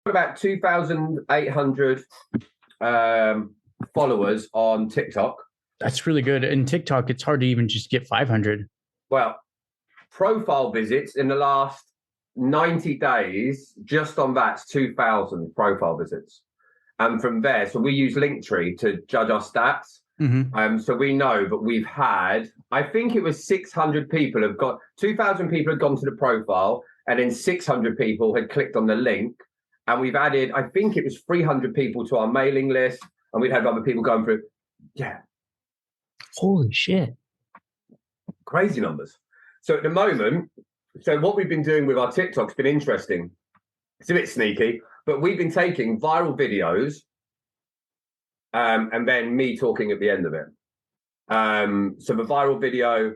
about 2,800 followers on TikTok. That's really good. In TikTok, it's hard to even just get 500. Well, profile visits in the last 90 days, just on that's 2,000 profile visits. And from there, so we use Linktree to judge our stats. So we know that we've had, I think it was 600 people have got, 2,000 people had gone to the profile, and then 600 people had clicked on the link. And we've added, I think it was 300 people to our mailing list, and we'd had other people going through. Yeah. Holy shit. Crazy numbers. So at the moment, so what we've been doing with our TikTok's been interesting. It's a bit sneaky, but we've been taking viral videos and then me talking at the end of it. So the viral video.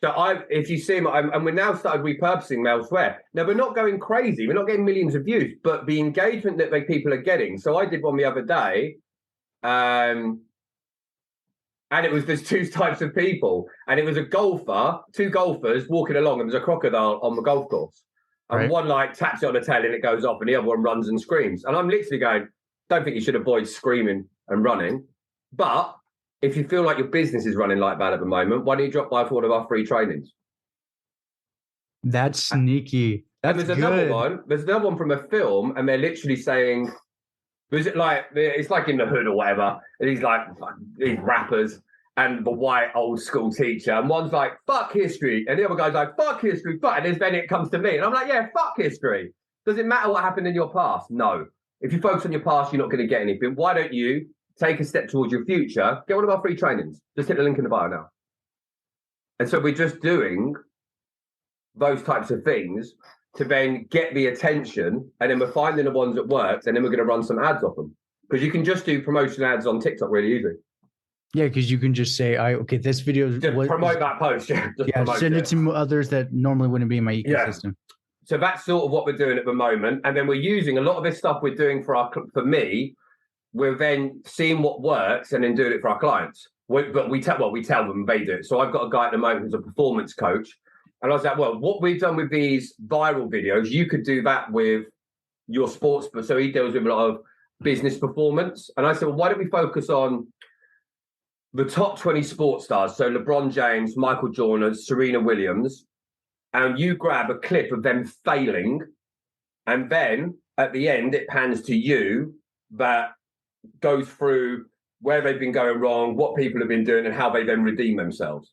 So if you see them, and we're now started repurposing them elsewhere. Now, we're not going crazy. We're not getting millions of views, but the engagement that people are getting. So I did one the other day, and there's two types of people. And it was a golfer, two golfers walking along, and there's a crocodile on the golf course. And one taps it on the tail and it goes off, and the other one runs and screams. And I'm literally going, don't think you should avoid screaming and running. But if you feel like your business is running like that at the moment, why don't you drop by for one of our free trainings? That's sneaky. That's there's good. another one. There's another one from a film, and they're literally saying, "Was it like it's like in the hood or whatever?" And he's like these rappers and the white old school teacher, and one's like "fuck history," and the other guy's like "fuck history," and then it comes to me, and I'm like, "Yeah, fuck history." Does it matter what happened in your past? No. If you focus on your past, you're not going to get anything. Why don't you take a step towards your future? Get one of our free trainings. Just hit the link in the bio now. And so we're just doing those types of things to then get the attention, and then we're finding the ones that work, and then we're going to run some ads off them. Because you can just do promotion ads on TikTok really easy. Yeah, because you can just say, okay, this video... Just promote that post. Send it to others that normally wouldn't be in my ecosystem. Yeah. So that's sort of what we're doing at the moment. And then we're using a lot of this stuff we're doing for me. We're then seeing what works and then doing it for our clients. But we tell them they do it. So I've got a guy at the moment who's a performance coach. And I was like, well, what we've done with these viral videos, you could do that with your sports. So he deals with a lot of business performance. And I said, well, why don't we focus on the top 20 sports stars? So LeBron James, Michael Jordan, Serena Williams. And you grab a clip of them failing. And then at the end, it pans to you that goes through where they've been going wrong, what people have been doing, and how they then redeem themselves.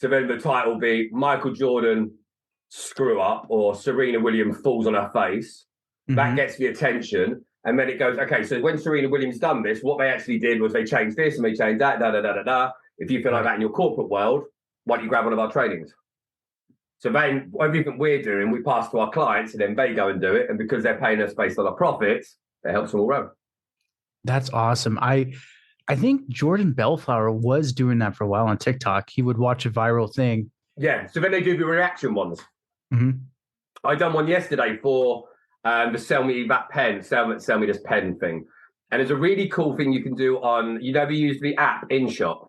So then the title will be Michael Jordan screw up, or Serena Williams falls on her face. Mm-hmm. That gets the attention. And then it goes, okay, so when Serena Williams done this, what they actually did was they changed this and they changed that, da-da-da-da-da. If you feel like that in your corporate world, why don't you grab one of our trainings? So then everything we're doing, we pass to our clients, and then they go and do it. And because they're paying us based on our profits, it helps them all round. That's awesome. I think Jordan Bellflower was doing that for a while on TikTok. He would watch a viral thing. Yeah. So then they do the reaction ones. Mm-hmm. I done one yesterday for the sell me that pen, sell me this pen thing. And it's a really cool thing you can do on, you never use the app InShot.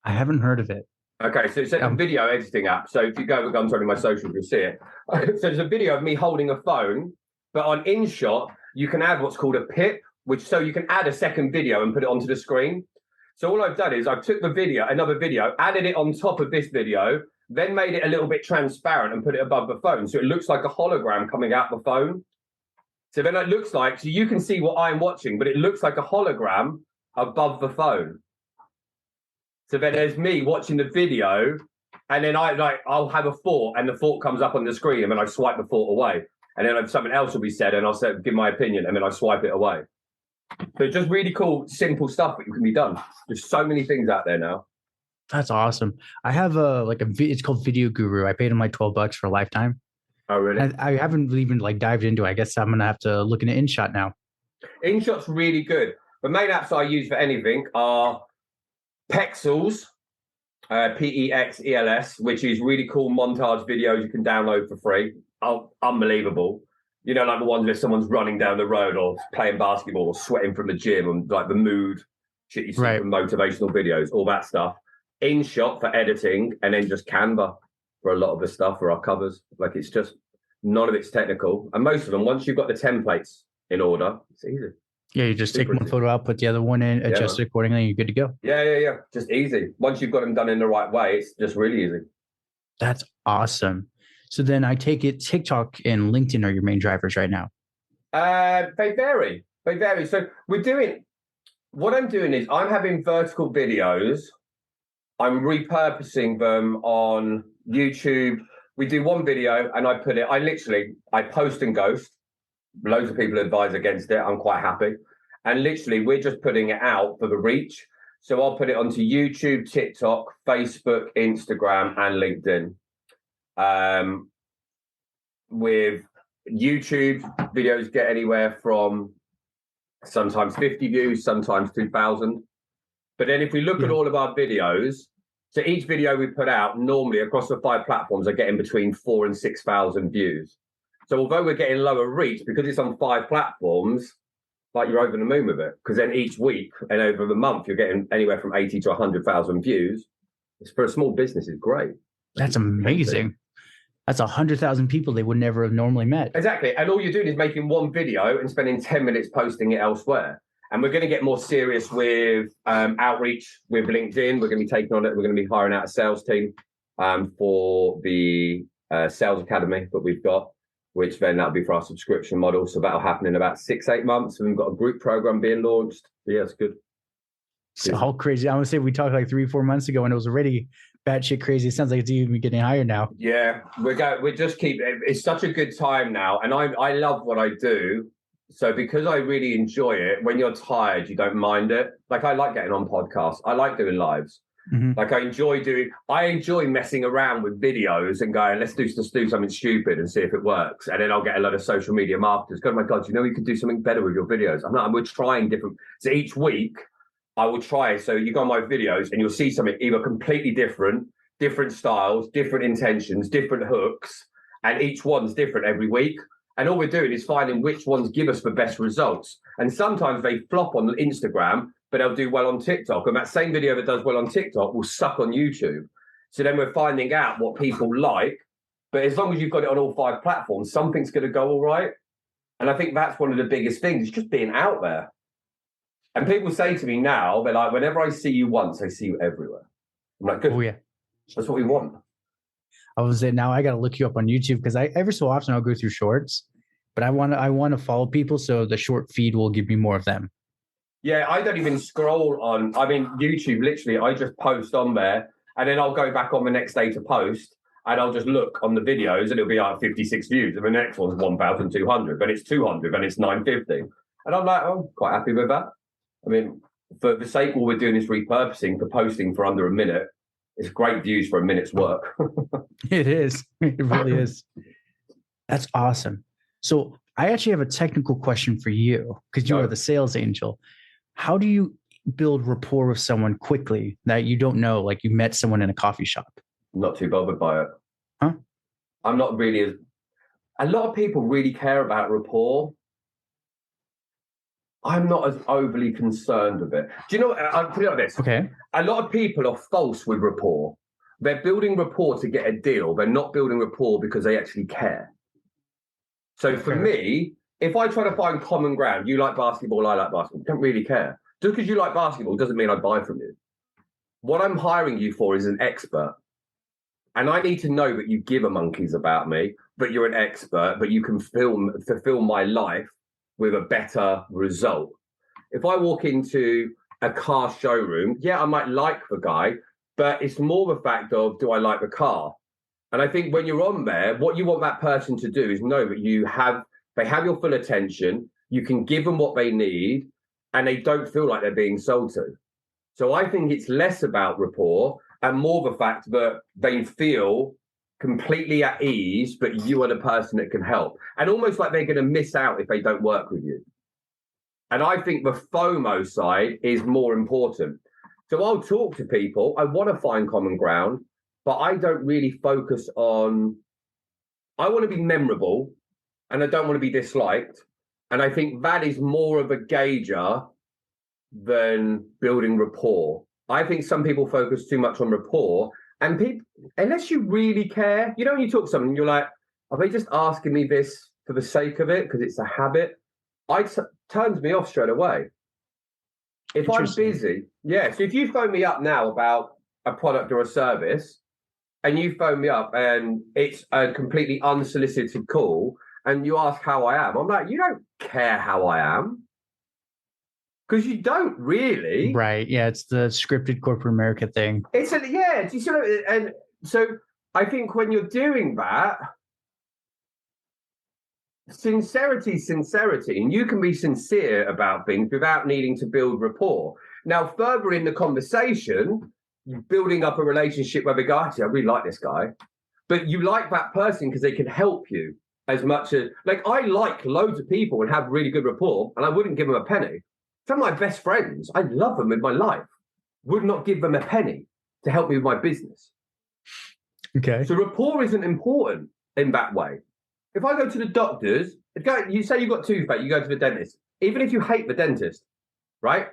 I haven't heard of it. Okay, so it's a video editing app. So if you go on my socials, you'll see it. So there's a video of me holding a phone, but on InShot, you can add what's called a pip, so you can add a second video and put it onto the screen. So all I've done is I took another video, added it on top of this video, then made it a little bit transparent and put it above the phone. So it looks like a hologram coming out the phone. So then it looks like, so you can see what I'm watching, but it looks like a hologram above the phone. So then there's me watching the video, and then I'll have a thought, and the thought comes up on the screen, and then I swipe the thought away. And then something else will be said, and I'll give my opinion, and then I swipe it away. So just really cool, simple stuff that can be done. There's so many things out there now. That's awesome. I have it's called Video Guru. I paid him like $12 for a lifetime. Oh, really? And I haven't even dived into it. I guess I'm going to have to look into InShot now. InShot's really good. The main apps I use for anything are Pexels, P-E-X-E-L-S, which is really cool montage videos you can download for free. Oh, unbelievable. You know, like the ones where someone's running down the road or playing basketball or sweating from the gym, and like the mood shit you see from motivational videos, all that stuff. InShot for editing, and then just Canva for a lot of the stuff for our covers. Like, it's just None of it's technical. And most of them, once you've got the templates in order, it's easy. Yeah, you just take Super one easy. photo out, put the other one in, adjust it accordingly, and you're good to go. Yeah. Just easy. Once you've got them done in the right way, it's just really easy. That's awesome. So then I take it TikTok and LinkedIn are your main drivers right now. They vary. So what I'm doing is I'm having vertical videos. I'm repurposing them on YouTube. We do one video and I post and ghost. Loads of people advise against it. I'm quite happy. And literally, we're just putting it out for the reach. So I'll put it onto YouTube, TikTok, Facebook, Instagram, and LinkedIn. With YouTube, videos get anywhere from sometimes 50 views, sometimes 2,000. But then if we look at all of our videos, so each video we put out normally across the 5 platforms are getting between 4,000 and 6,000 views. So although we're getting lower reach because it's on 5 platforms, like you're over the moon with it. Because then each week and over the month, you're getting anywhere from 80 to 100,000 views. It's for a small business, it's great. That's amazing. That's 100,000 people they would never have normally met. Exactly. And all you're doing is making one video and spending 10 minutes posting it elsewhere. And we're going to get more serious with outreach with LinkedIn. We're going to be taking on it. We're going to be hiring out a sales team for the sales academy that we've got, which then that'll be for our subscription model. So that'll happen in about 6-8 months. And we've got a group program being launched. Yeah, it's good. It's all crazy. I would say we talked like 3-4 months ago and it was already batshit crazy. It sounds like it's even getting higher now. Yeah, it's such a good time now. And I love what I do. So because I really enjoy it, when you're tired, you don't mind it. Like I like getting on podcasts. I like doing lives. Mm-hmm. Like I enjoy messing around with videos and going, let's do something stupid and see if it works. And then I'll get a lot of social media marketers go, oh my God, you could do something better with your videos. We're trying different. So each week I will try. So you go on my videos and you'll see something either completely different styles, different intentions, different hooks. And each one's different every week. And all we're doing is finding which ones give us the best results. And sometimes they flop on Instagram, but they'll do well on TikTok. And that same video that does well on TikTok will suck on YouTube. So then we're finding out what people like. But as long as you've got it on all 5 platforms, something's going to go all right. And I think that's one of the biggest things, is just being out there. And people say to me now, they're like, whenever I see you once, I see you everywhere. I'm like, good. Oh, yeah. That's what we want. I was saying now I got to look you up on YouTube because every so often I'll go through shorts, but I want to follow people so the short feed will give me more of them. Yeah, I don't even scroll on. I mean, YouTube, literally, I just post on there and then I'll go back on the next day to post and I'll just look on the videos and it'll be like 56 views and the next one's 1,200, then it's 200, then it's 950. And I'm like, oh, quite happy with that. I mean, for the sake all we're doing is repurposing for posting for under a minute. It's great views for a minute's work. It is. It really is. That's awesome. So I actually have a technical question for you because you are the sales angel. How do you build rapport with someone quickly that you don't know, like you met someone in a coffee shop? Not too bothered by it. Huh? I'm not really a lot of people really care about rapport. I'm not as overly concerned with it. Do you know, I'll put it like this. Okay. A lot of people are false with rapport. They're building rapport to get a deal. They're not building rapport because they actually care. So for me, if I try to find common ground, you like basketball, I like basketball, don't really care. Just because you like basketball doesn't mean I buy from you. What I'm hiring you for is an expert. And I need to know that you give a monkeys about me, but you're an expert, but you can fulfill my life with a better result. If I walk into a car showroom, yeah, I might like the guy, but it's more the fact of, do I like the car? And I think when you're on there, what you want that person to do is know that they have your full attention, you can give them what they need, and they don't feel like they're being sold to. So I think it's less about rapport and more the fact that they feel completely at ease, but you are the person that can help. And almost like they're going to miss out if they don't work with you. And I think the FOMO side is more important. So I'll talk to people. I want to find common ground, but I don't really focus on, I want to be memorable and I don't want to be disliked. And I think that is more of a gauger than building rapport. I think some people focus too much on rapport. And people, unless you really care, when you talk to someone, you're like, are they just asking me this for the sake of it because it's a habit? Turns me off straight away. If I'm busy, yeah. So if you phone me up now about a product or a service, and you phone me up and it's a completely unsolicited call, and you ask how I am, I'm like, you don't care how I am. Because you don't really. Right. Yeah. It's the scripted corporate America thing. Yeah. Do you see what, and so I think when you're doing that, sincerity, and you can be sincere about things without needing to build rapport. Now, further in the conversation, building up a relationship where we go, actually, I really like this guy. But you like that person because they can help you as much as, like, I like loads of people and have really good rapport, and I wouldn't give them a penny. Some of my best friends, I love them in my life, would not give them a penny to help me with my business. Okay. So rapport isn't important in that way. If I go to the doctors, you say you've got toothache, you go to the dentist. Even if you hate the dentist, right?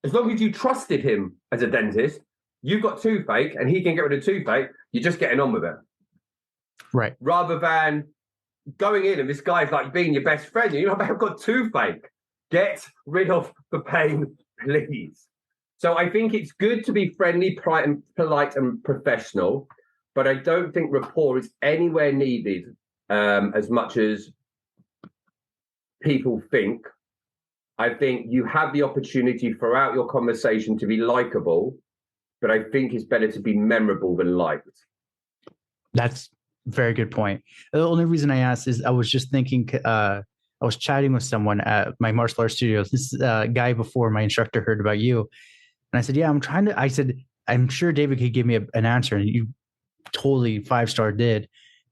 As long as you trusted him as a dentist, you've got toothache and he can get rid of toothache, you're just getting on with it. Right. Rather than going in and this guy's like being your best friend, you're like, I've got toothache. Get rid of the pain, please. So I think it's good to be friendly, polite, and professional, but I don't think rapport is anywhere needed as much as people think. I think you have the opportunity throughout your conversation to be likable, but I think it's better to be memorable than liked. That's a very good point. The only reason I asked is I was just thinking, I was chatting with someone at my martial arts studios. This guy before my instructor heard about you. And I said, yeah, I said, I'm sure David could give me an answer. And you totally 5-star did.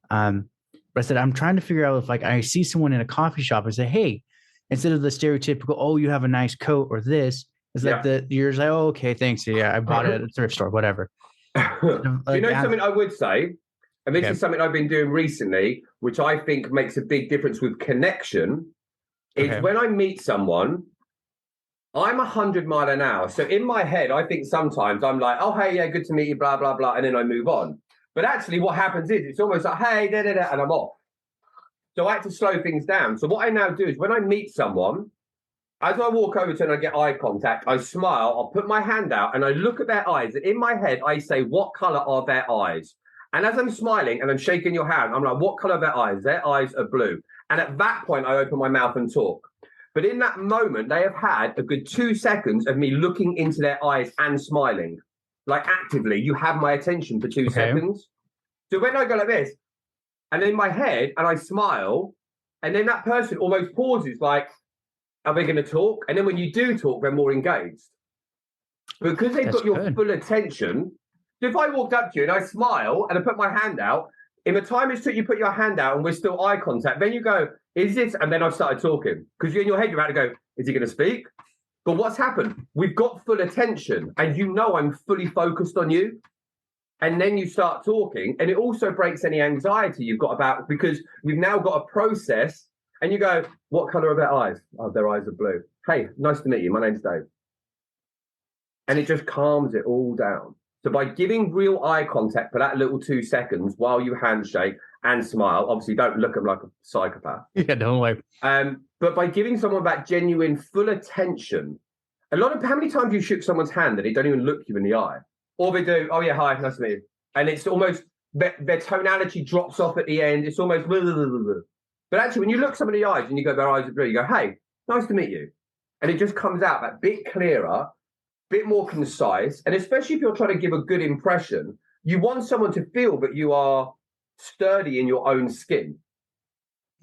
But I said, I'm trying to figure out if like I see someone in a coffee shop and say, hey, instead of the stereotypical, oh, you have a nice coat or this, it's like you're like, oh, okay, thanks. Yeah, I bought it at a thrift store, whatever. You know something I would say? And this is something I've been doing recently, which I think makes a big difference with connection, is when I meet someone, I'm 100 miles an hour. So in my head, I think sometimes I'm like, oh, hey, yeah, good to meet you, blah, blah, blah. And then I move on. But actually what happens is it's almost like, hey, da, da, da, and I'm off. So I had to slow things down. So what I now do is when I meet someone, as I walk over to and I get eye contact, I smile, I'll put my hand out and I look at their eyes. In my head, I say, what color are their eyes? And as I'm smiling and I'm shaking your hand, I'm like, what color are their eyes? Their eyes are blue. And at that point, I open my mouth and talk. But in that moment, they have had a good 2 seconds of me looking into their eyes and smiling. Like actively, you have my attention for 2 seconds. So when I go like this, and in my head, and I smile, and then that person almost pauses like, are they going to talk? And then when you do talk, they're more engaged. Because they've got your full attention. So if I walked up to you and I smile and I put my hand out, in the time it took you put your hand out and we're still eye contact, then you go, is this? And then I've started talking. Because in your head, you're about to go, is he going to speak? But what's happened? We've got full attention and you know I'm fully focused on you. And then you start talking and it also breaks any anxiety you've got about, because you've now got a process and you go, what color are their eyes? Oh, their eyes are blue. Hey, nice to meet you. My name's Dave. And it just calms it all down. So by giving real eye contact for that little 2 seconds while you handshake and smile, obviously don't look at them like a psychopath. Yeah, don't worry. But by giving someone that genuine full attention, how many times you shook someone's hand and they don't even look you in the eye? Or they do, oh yeah, hi, nice to meet you. And it's almost, their tonality drops off at the end. It's almost, blah, blah, blah, blah. But actually when you look someone in the eyes and you go, their eyes are blue, you go, hey, nice to meet you. And it just comes out that bit clearer, bit more concise, and especially if you're trying to give a good impression, you want someone to feel that you are sturdy in your own skin.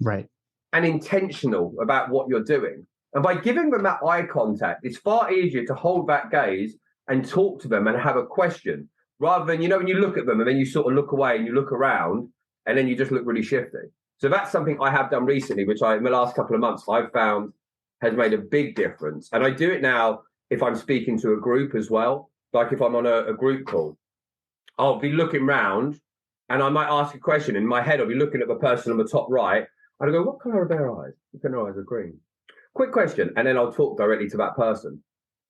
Right. And intentional about what you're doing. And by giving them that eye contact, it's far easier to hold that gaze and talk to them and have a question, rather than, when you look at them and then you sort of look away and you look around and then you just look really shifty. So that's something I have done recently, which in the last couple of months, I've found has made a big difference. And I do it now if I'm speaking to a group as well, like if I'm on a group call, I'll be looking round and I might ask a question. In my head, I'll be looking at the person on the top right and I go, what colour are their eyes? Their eyes are green. Quick question. And then I'll talk directly to that person.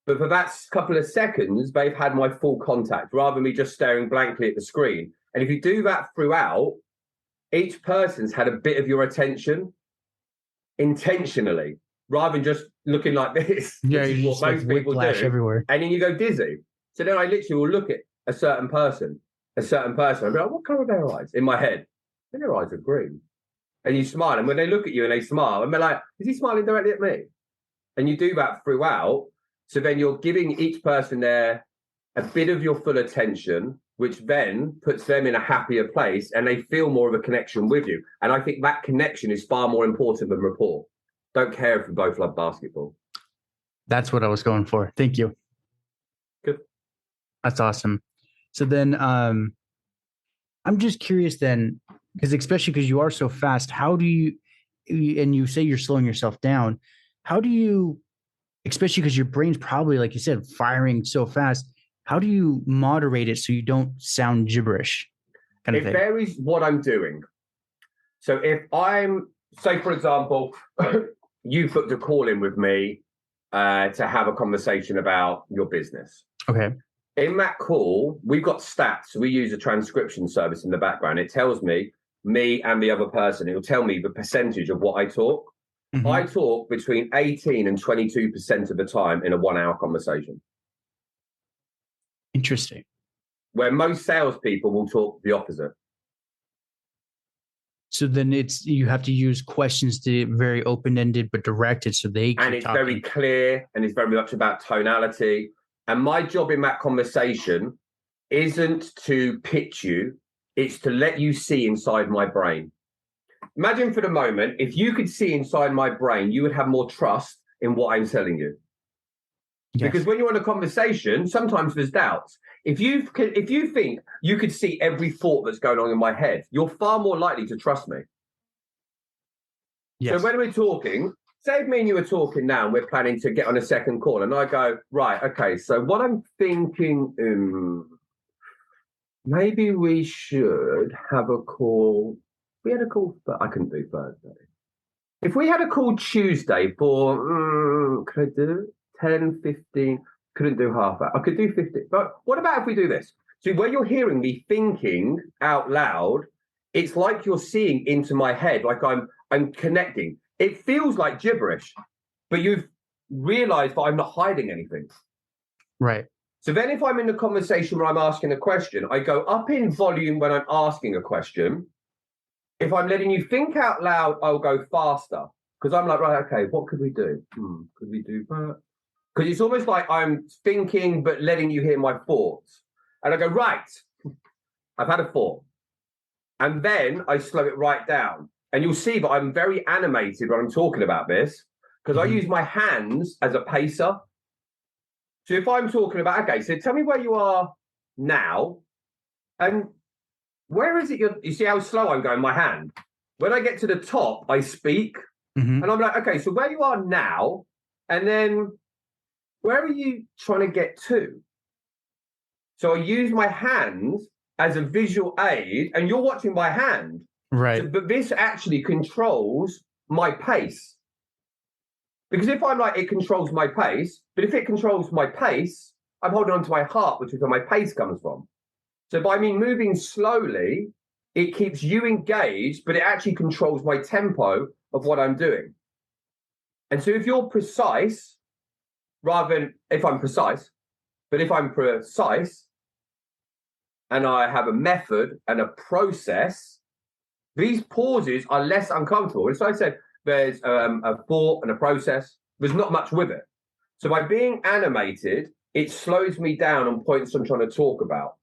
But for that couple of seconds, they've had my full contact rather than me just staring blankly at the screen. And if you do that throughout, each person's had a bit of your attention intentionally, rather than just looking like this. Yeah, which is you what just like most people do. everywhere. And then you go dizzy. So then I literally will look at a certain person. I'll be like, what colour are their eyes? In my head. And their eyes are green. And you smile. And when they look at you and they smile, and they're like, is he smiling directly at me? And you do that throughout. So then you're giving each person there a bit of your full attention, which then puts them in a happier place and they feel more of a connection with you. And I think that connection is far more important than rapport. Don't care if we both love basketball. That's what I was going for. Thank you. Good. That's awesome. So then I'm just curious then, because especially because you are so fast, how do you, and you say you're slowing yourself down, how do you, especially because your brain's probably, like you said, firing so fast, how do you moderate it so you don't sound gibberish? It varies what I'm doing. So if I'm, say for example, you booked a call in with me to have a conversation about your business. Okay. In that call, we've got stats. We use a transcription service in the background. It tells me and the other person. It'll tell me the percentage of what I talk. Mm-hmm. I talk between 18 and 22% of the time in a 1 hour conversation. Interesting. Where most salespeople will talk the opposite. So then you have to use questions to very open-ended but directed, so they keep it's talking. Very clear, and it's very much about tonality. And my job in that conversation isn't to pitch you, it's to let you see inside my brain. Imagine for the moment, if you could see inside my brain, you would have more trust in what I'm telling you. Yes. Because when you're in a conversation, sometimes there's doubts. If you think you could see every thought that's going on in my head, you're far more likely to trust me. Yes. So when we're talking, say if me and you are talking now and we're planning to get on a second call, and I go, right, okay, so what I'm thinking, maybe we should have a call. We had a call, but I couldn't do Thursday. If we had a call Tuesday for, could I do 10, 15? Couldn't do half that. I could do 50. But what about if we do this? See, when you're hearing me thinking out loud, it's like you're seeing into my head, like I'm connecting. It feels like gibberish, but you've realized that I'm not hiding anything. Right. So then if I'm in the conversation where I'm asking a question, I go up in volume when I'm asking a question. If I'm letting you think out loud, I'll go faster. Because I'm like, right, okay, what could we do? Could we do that? Because it's almost like I'm thinking, but letting you hear my thoughts. And I go, right, I've had a thought. And then I slow it right down. And you'll see that I'm very animated when I'm talking about this, because I use my hands as a pacer. So if I'm talking about, okay, so tell me where you are now. And where is it? You see how slow I'm going, my hand. When I get to the top, I speak. And I'm like, okay, so where you are now, and then where are you trying to get to? So I use my hands as a visual aid, and you're watching my hand. Right. So, but this actually controls my pace. Because if I'm like, it controls my pace, but if it controls my pace, I'm holding on to my heart, which is where my pace comes from. So by me moving slowly, it keeps you engaged, but it actually controls my tempo of what I'm doing. And so if you're precise, rather than if I'm precise, but if I'm precise and I have a method and a process, these pauses are less uncomfortable. And so I said, there's a thought and a process. There's not much with it. So by being animated, it slows me down on points I'm trying to talk about.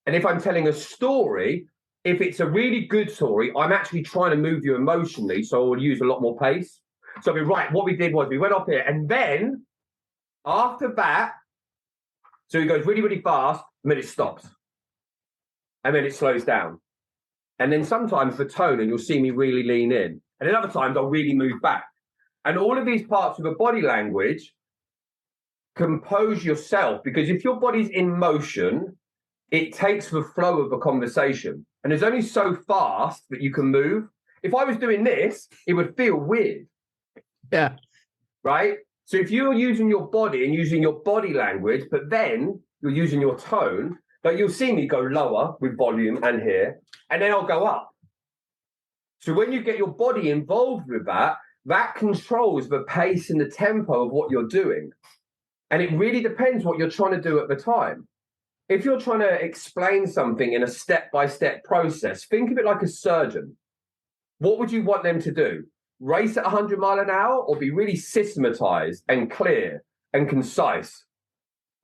And if I'm telling a story, if it's a really good story, I'm actually trying to move you emotionally. So I'll use a lot more pace. So what we did was we went up here, and then after that, so it goes really, really fast, and then it stops. And then it slows down. And then sometimes the tone, and you'll see me really lean in. And then other times I'll really move back. And all of these parts of the body language, compose yourself, because if your body's in motion, it takes the flow of the conversation. And it's only so fast that you can move. If I was doing this, it would feel weird. Yeah. Right? So if you're using your body and using your body language, but then you're using your tone, like you'll see me go lower with volume and here, and then I'll go up. So when you get your body involved with that, that controls the pace and the tempo of what you're doing. And it really depends what you're trying to do at the time. If you're trying to explain something in a step-by-step process, think of it like a surgeon. What would you want them to do? Race at 100 miles an hour or be really systematized and clear and concise?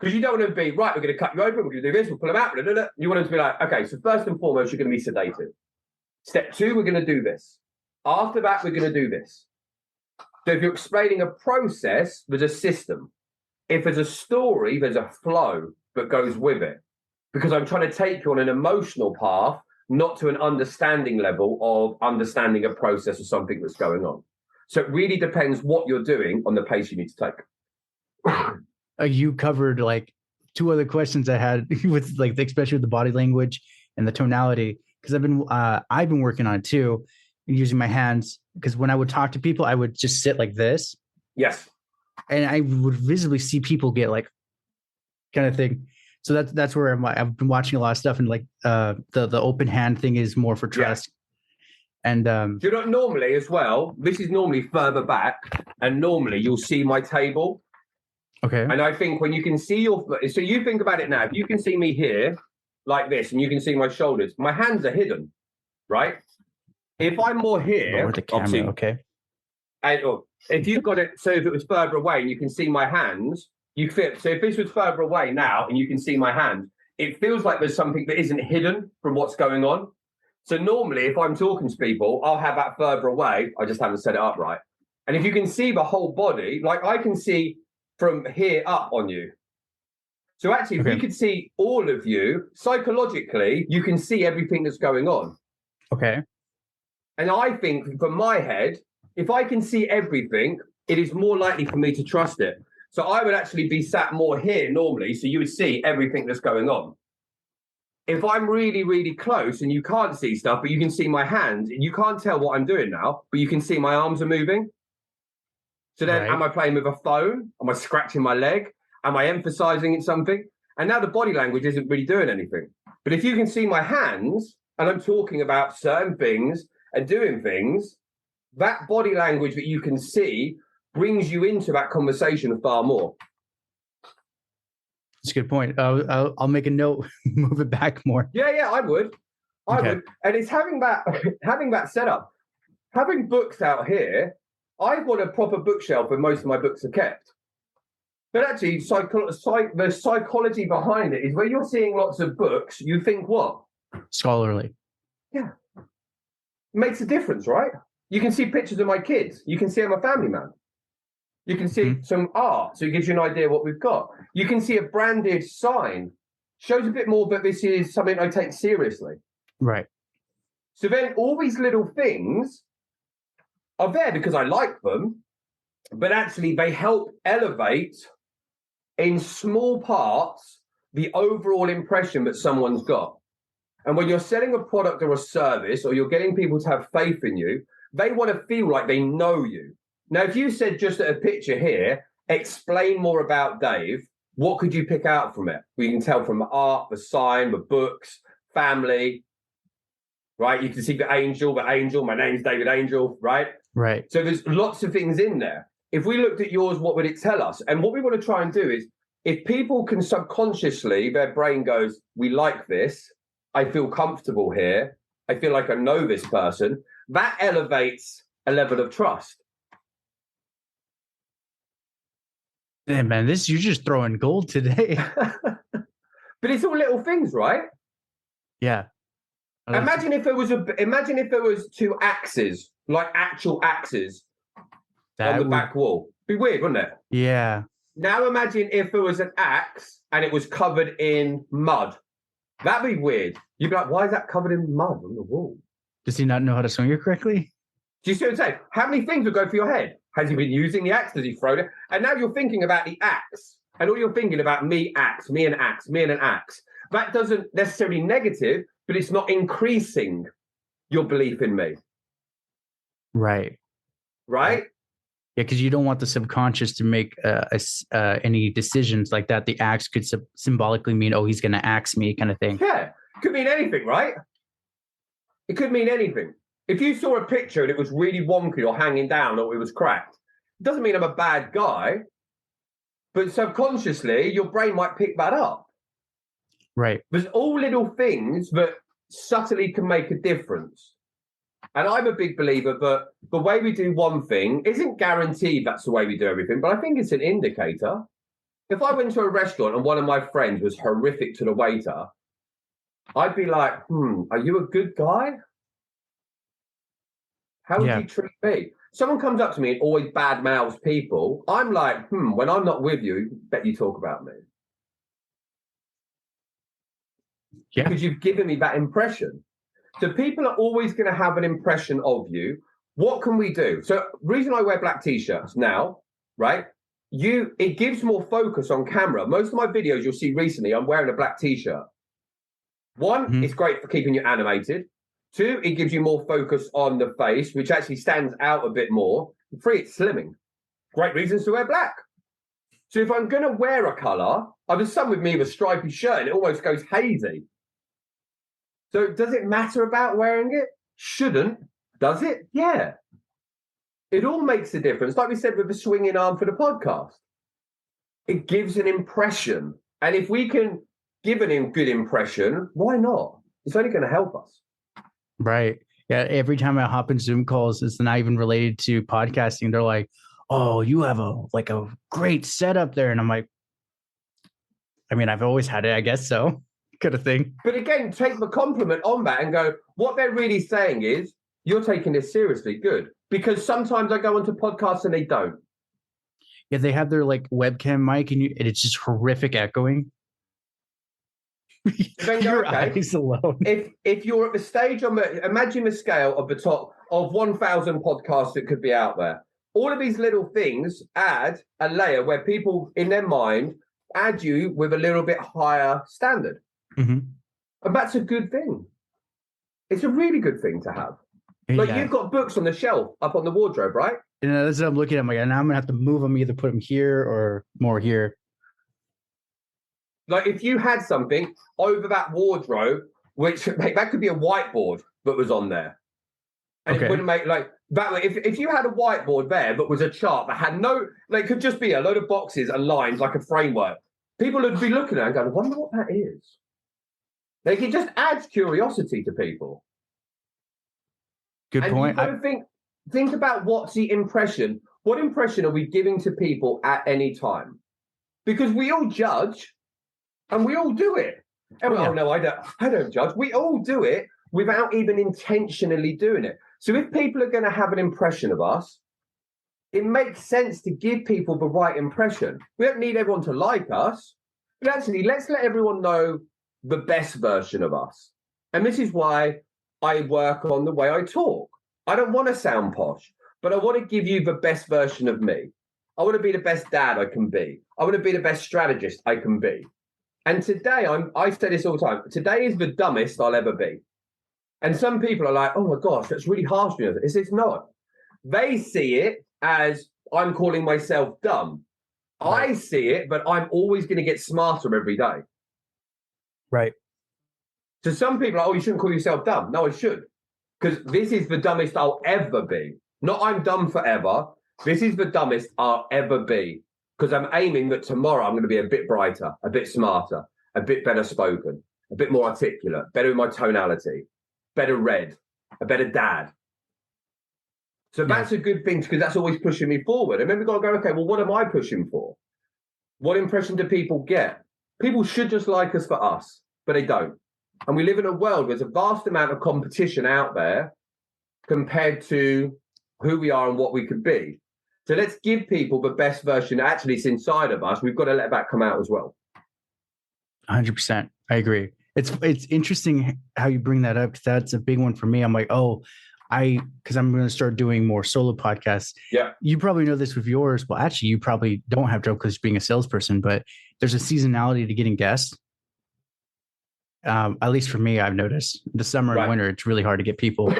Because you don't want to be, right, we're going to cut you open, we're going to do this, we'll pull them out. Blah, blah, blah. You want them to be like, okay, so first and foremost, you're going to be sedated. Step 2, we're going to do this. After that, we're going to do this. So if you're explaining a process, there's a system. If there's a story, there's a flow that goes with it. Because I'm trying to take you on an emotional path, not to an understanding level of understanding a process or something that's going on. So it really depends what you're doing on the pace you need to take. You covered like 2 other questions I had with like, especially with the body language and the tonality, because I've been working on it too, using my hands. Because when I would talk to people, I would just sit like this. Yes. And I would visibly see people get like kind of thing. So that's where I've been watching a lot of stuff, and like the open hand thing is more for trust. Yeah. And do you know what, normally as well, this is normally further back, and normally you'll see my table. Okay. And I think when you can see so you think about it now, if you can see me here like this and you can see my shoulders, my hands are hidden, right? If I'm more here, lower the camera, okay. And if you've got it, so if it was further away and you can see my hands, you fit. So if this was further away now and you can see my hand, it feels like there's something that isn't hidden from what's going on. So normally, if I'm talking to people, I'll have that further away. I just haven't set it up right. And if you can see the whole body, like I can see from here up on you. So actually, if we could see all of you, psychologically, you can see everything that's going on. Okay. And I think from my head, if I can see everything, it is more likely for me to trust it. So I would actually be sat more here normally, so you would see everything that's going on. If I'm really, really close and you can't see stuff, but you can see my hands, you can't tell what I'm doing now, but you can see my arms are moving. So then, Am I playing with a phone? Am I scratching my leg? Am I emphasizing it something? And now the body language isn't really doing anything. But if you can see my hands and I'm talking about certain things and doing things, that body language that you can see brings you into that conversation far more. That's a good point. I'll make a note, move it back more. Yeah, I would. I would. And it's having that setup. Having books out here, I've got a proper bookshelf where most of my books are kept. But actually, the psychology behind it is where you're seeing lots of books, you think what? Scholarly. Yeah. It makes a difference, right? You can see pictures of my kids. You can see I'm a family man. You can see some art, so it gives you an idea of what we've got. You can see a branded sign. Shows a bit more that this is something I take seriously. Right. So then all these little things are there because I like them, but actually they help elevate in small parts the overall impression that someone's got. And when you're selling a product or a service, or you're getting people to have faith in you, they want to feel like they know you. Now, if you said just at a picture here, explain more about Dave, what could you pick out from it? We can tell from the art, the sign, the books, family, right? You can see the angel, my name's David Angel, right? Right. So there's lots of things in there. If we looked at yours, what would it tell us? And what we want to try and do is, if people can subconsciously, their brain goes, we like this, I feel comfortable here, I feel like I know this person, that elevates a level of trust. Yeah, man, you're just throwing gold today. But it's all little things, right? Yeah. Imagine if there was 2 axes, like actual axes on the back wall. Be weird, wouldn't it? Yeah. Now imagine if there was an axe and it was covered in mud. That'd be weird. You'd be like, why is that covered in mud on the wall? Does he not know how to swing it correctly? Do you see what I'm saying? How many things would go through your head? Has he been using the axe? Does he throw it? And now you're thinking about the axe. And all you're thinking about me, axe, me and axe, me and an axe. That doesn't necessarily negative, but it's not increasing your belief in me. Right. Right? Yeah, because you don't want the subconscious to make any decisions like that. The axe could symbolically mean, oh, he's going to axe me kind of thing. Yeah. Could mean anything, right? It could mean anything. If you saw a picture and it was really wonky or hanging down or it was cracked, it doesn't mean I'm a bad guy, but subconsciously your brain might pick that up. Right. There's all little things that subtly can make a difference. And I'm a big believer that the way we do one thing isn't guaranteed that's the way we do everything, but I think it's an indicator. If I went to a restaurant and one of my friends was horrific to the waiter, I'd be like, are you a good guy? How would you treat me? Someone comes up to me and always bad mouths people. I'm like, when I'm not with you, bet you talk about me. Yeah. Because you've given me that impression. So people are always going to have an impression of you. What can we do? So reason I wear black t-shirts now, right? It gives more focus on camera. Most of my videos you'll see recently, I'm wearing a black t-shirt. One, it's great for keeping you animated. Two, it gives you more focus on the face, which actually stands out a bit more. And three, it's slimming. Great reasons to wear black. So if I'm going to wear a colour, I've had some with me with a stripy shirt and it almost goes hazy. So does it matter about wearing it? Shouldn't. Does it? Yeah. It all makes a difference. Like we said with the swinging arm for the podcast. It gives an impression. And if we can give a good impression, why not? It's only going to help us. Right. Yeah. Every time I hop in Zoom calls, it's not even related to podcasting. They're like, oh, you have a great setup there. And I'm like, I mean, I've always had it, I guess so. Kind of thing. But again, take the compliment on that and go, what they're really saying is, you're taking this seriously. Good. Because sometimes I go onto podcasts and they don't. Yeah, they have their webcam mic and it's just horrific echoing. Then go, Your okay, eyes alone. If you're at the stage imagine the scale of the top of 1,000 podcasts that could be out there. All of these little things add a layer where people in their mind add you with a little bit higher standard. Mm-hmm. And that's a good thing. It's a really good thing to have. Like you've got books on the shelf up on the wardrobe, right? And that's what I'm looking at. I'm like, now I'm gonna have to move them, either put them here or more here. Like if you had something over that wardrobe, which that could be a whiteboard that was on there, and it wouldn't make that. If you had a whiteboard there that was a chart that had it could just be a load of boxes and lines like a framework. People would be looking at it and going, I wonder what that is. Like it just adds curiosity to people. Good point. You've got to think about what's the impression. What impression are we giving to people at any time? Because we all judge, and we all do it. And no, I don't judge. We all do it without even intentionally doing it. So if people are going to have an impression of us, it makes sense to give people the right impression. We don't need everyone to like us, but actually, let's let everyone know the best version of us. And this is why I work on the way I talk. I don't want to sound posh, but I want to give you the best version of me. I want to be the best dad I can be. I want to be the best strategist I can be. And today, I say this all the time, today is the dumbest I'll ever be. And some people are like, oh my gosh, that's really harsh. It's not. They see it as I'm calling myself dumb. Right. I see it, but I'm always going to get smarter every day. Right. So some people are like, oh, you shouldn't call yourself dumb. No, I should. Because this is the dumbest I'll ever be. Not I'm dumb forever. This is the dumbest I'll ever be. Because I'm aiming that tomorrow I'm going to be a bit brighter, a bit smarter, a bit better spoken, a bit more articulate, better in my tonality, better read, a better dad. So that's a good thing because that's always pushing me forward. And then we've got to go, okay, well, what am I pushing for? What impression do people get? People should just like us for us, but they don't. And we live in a world where there's a vast amount of competition out there compared to who we are and what we could be. So let's give people the best version actually is inside of us. We've got to let that come out as well. 100%. I agree. It's interesting how you bring that up because that's a big one for me. I'm like, because I'm going to start doing more solo podcasts. Yeah. You probably know this with yours. Well, actually, you probably don't have to because being a salesperson, but there's a seasonality to getting guests. At least for me, I've noticed the summer and winter, it's really hard to get people.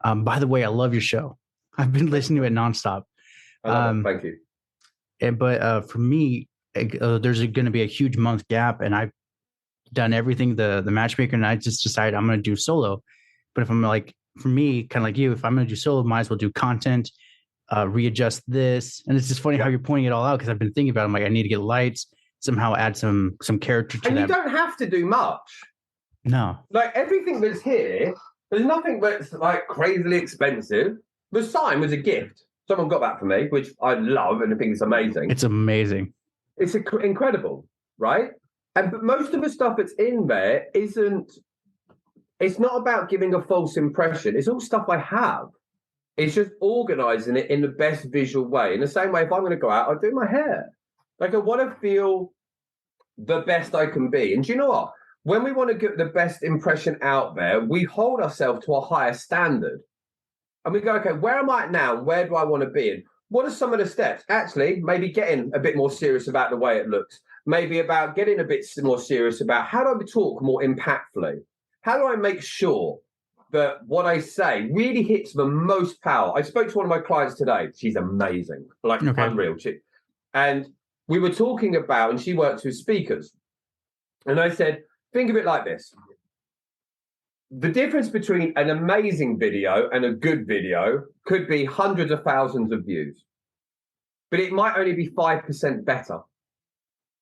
By the way, I love your show. I've been listening to it nonstop. Thank you. But for me, there's going to be a huge month gap, and I've done everything the matchmaker, and I just decided I'm going to do solo. But if I'm for me, kind of like you, if I'm going to do solo, might as well do content, readjust this. And it's just funny how you're pointing it all out, because I've been thinking about it. I'm like, I need to get lights, somehow add some character to and that. you don't have to do much. No. Like everything that's here, there's nothing that's like crazily expensive. The sign was a gift. Someone got that for me, which I love and I think it's amazing. It's amazing. It's incredible, right? But most of the stuff that's in there isn't. It's not about giving a false impression. It's all stuff I have. It's just organizing it in the best visual way. In the same way, if I'm going to go out, I'll do my hair. Like I want to feel the best I can be. And do you know what? When we want to get the best impression out there, we hold ourselves to a higher standard. And we go, okay, where am I at now? Where do I want to be? And what are some of the steps? Actually, maybe getting a bit more serious about the way it looks. Maybe about getting a bit more serious about how do I talk more impactfully? How do I make sure that what I say really hits the most power? I spoke to one of my clients today. She's amazing, like unreal. And we were talking about, and she works with speakers. And I said, think of it like this. The difference between an amazing video and a good video could be hundreds of thousands of views, but it might only be 5% better.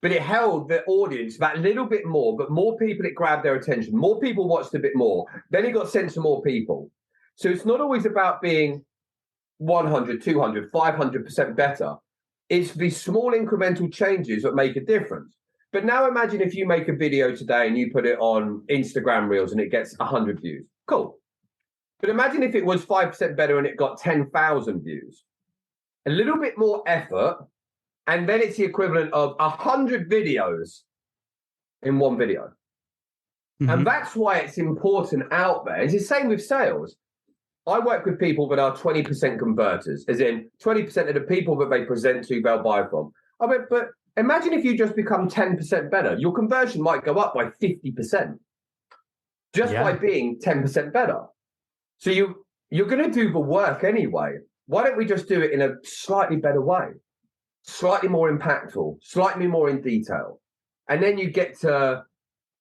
But it held the audience that little bit more, but more people, it grabbed their attention. More people watched a bit more. Then it got sent to more people. So it's not always about being 100, 200, 500% better. It's the small incremental changes that make a difference. But now imagine if you make a video today and you put it on Instagram Reels and it gets 100 views. Cool. But imagine if it was 5% better and it got 10,000 views. A little bit more effort, and then it's the equivalent of 100 videos in one video. Mm-hmm. And that's why it's important out there. It's the same with sales. I work with people that are 20% converters, as in 20% of the people that they present to, they'll buy from. I mean, but imagine if you just become 10% better. Your conversion might go up by 50% just by being 10% better. So you're going to do the work anyway. Why don't we just do it in a slightly better way? Slightly more impactful, slightly more in detail. And then you get to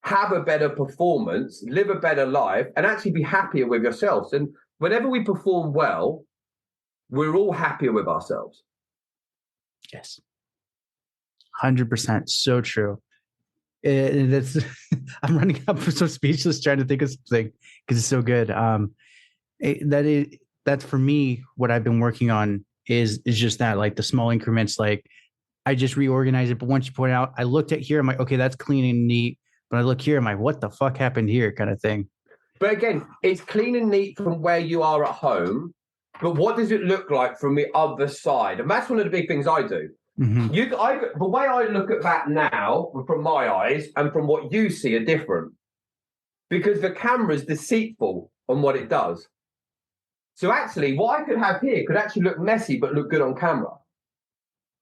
have a better performance, live a better life, and actually be happier with yourselves. And whenever we perform well, we're all happier with ourselves. Yes. 100%. So true. That's I'm running up so speechless trying to think of something because it's so good. That's for me, what I've been working on is just that, like the small increments, like I just reorganize it. But once you point out, I looked at here, I'm like, okay, that's clean and neat. But I look here, I'm like, what the fuck happened here kind of thing. But again, it's clean and neat from where you are at home. But what does it look like from the other side? And that's one of the big things I do. Mm-hmm. The way I look at that now, from my eyes and from what you see, are different. Because the camera's deceitful on what it does. So actually, what I could have here could actually look messy, but look good on camera.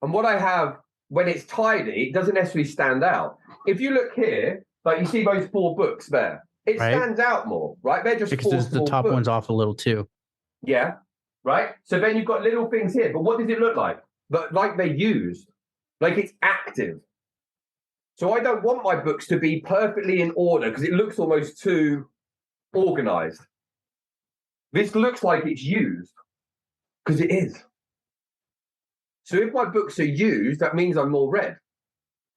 And what I have, when it's tidy, it doesn't necessarily stand out. If you look here, like you see those 4 books there, it stands out more, right? They're just because the top one's off a little too. Yeah, right? So then you've got little things here, but what does it look like? But like they're used, like it's active. So I don't want my books to be perfectly in order because it looks almost too organized. This looks like it's used because it is. So if my books are used, that means I'm more read.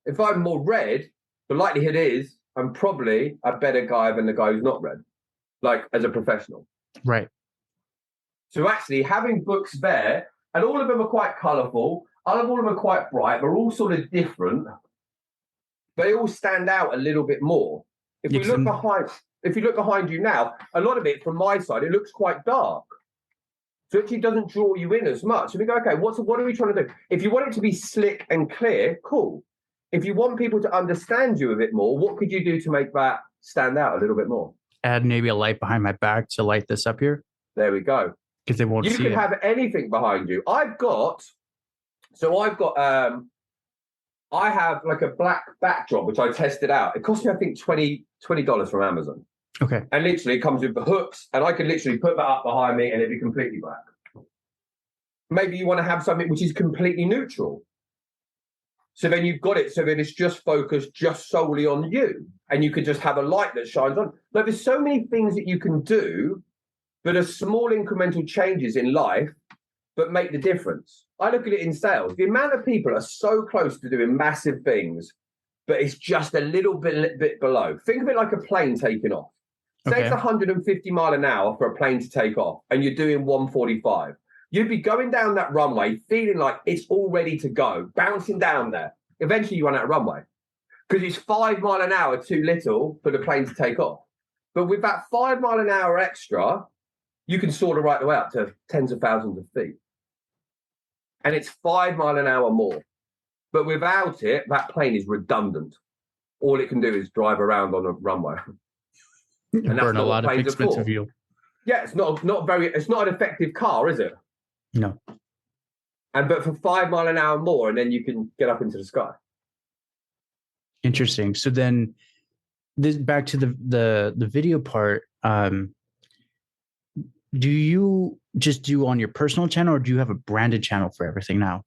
If I'm more read, the likelihood is I'm probably a better guy than the guy who's not read, like as a professional. Right. So actually having books there, and all of them are quite colourful, all of them are quite bright, they're all sort of different. They all stand out a little bit more. If you look behind you now, a lot of it from my side, it looks quite dark. So it actually doesn't draw you in as much. So we go, okay, what are we trying to do? If you want it to be slick and clear, cool. If you want people to understand you a bit more, what could you do to make that stand out a little bit more? Add maybe a light behind my back to light this up here. There we go. Because they won't see it. You can have anything behind you. I have like a black backdrop, which I tested out. It cost me, I think, $20 from Amazon. Okay. And literally it comes with the hooks, and I can literally put that up behind me and it'd be completely black. Maybe you want to have something which is completely neutral. So then you've got it so that it's just focused just solely on you. And you could just have a light that shines on. Like there's so many things that you can do but are small incremental changes in life, but make the difference. I look at it in sales. The amount of people are so close to doing massive things, but it's just a little bit below. Think of it like a plane taking off. Say it's 150 mile an hour for a plane to take off, and you're doing 145. You'd be going down that runway feeling like it's all ready to go, bouncing down there. Eventually you run out of runway because it's 5 mile an hour too little for the plane to take off. But with that 5 mile an hour extra, you can soar right the way up to tens of thousands of feet. And it's 5 mile an hour more. But without it, that plane is redundant. All it can do is drive around on a runway. And burn a lot of expensive fuel. Yeah, it's not an effective car, is it? No. But for 5 mile an hour more, and then you can get up into the sky. Interesting. So then this back to the video part. Do you just do on your personal channel, or do you have a branded channel for everything now?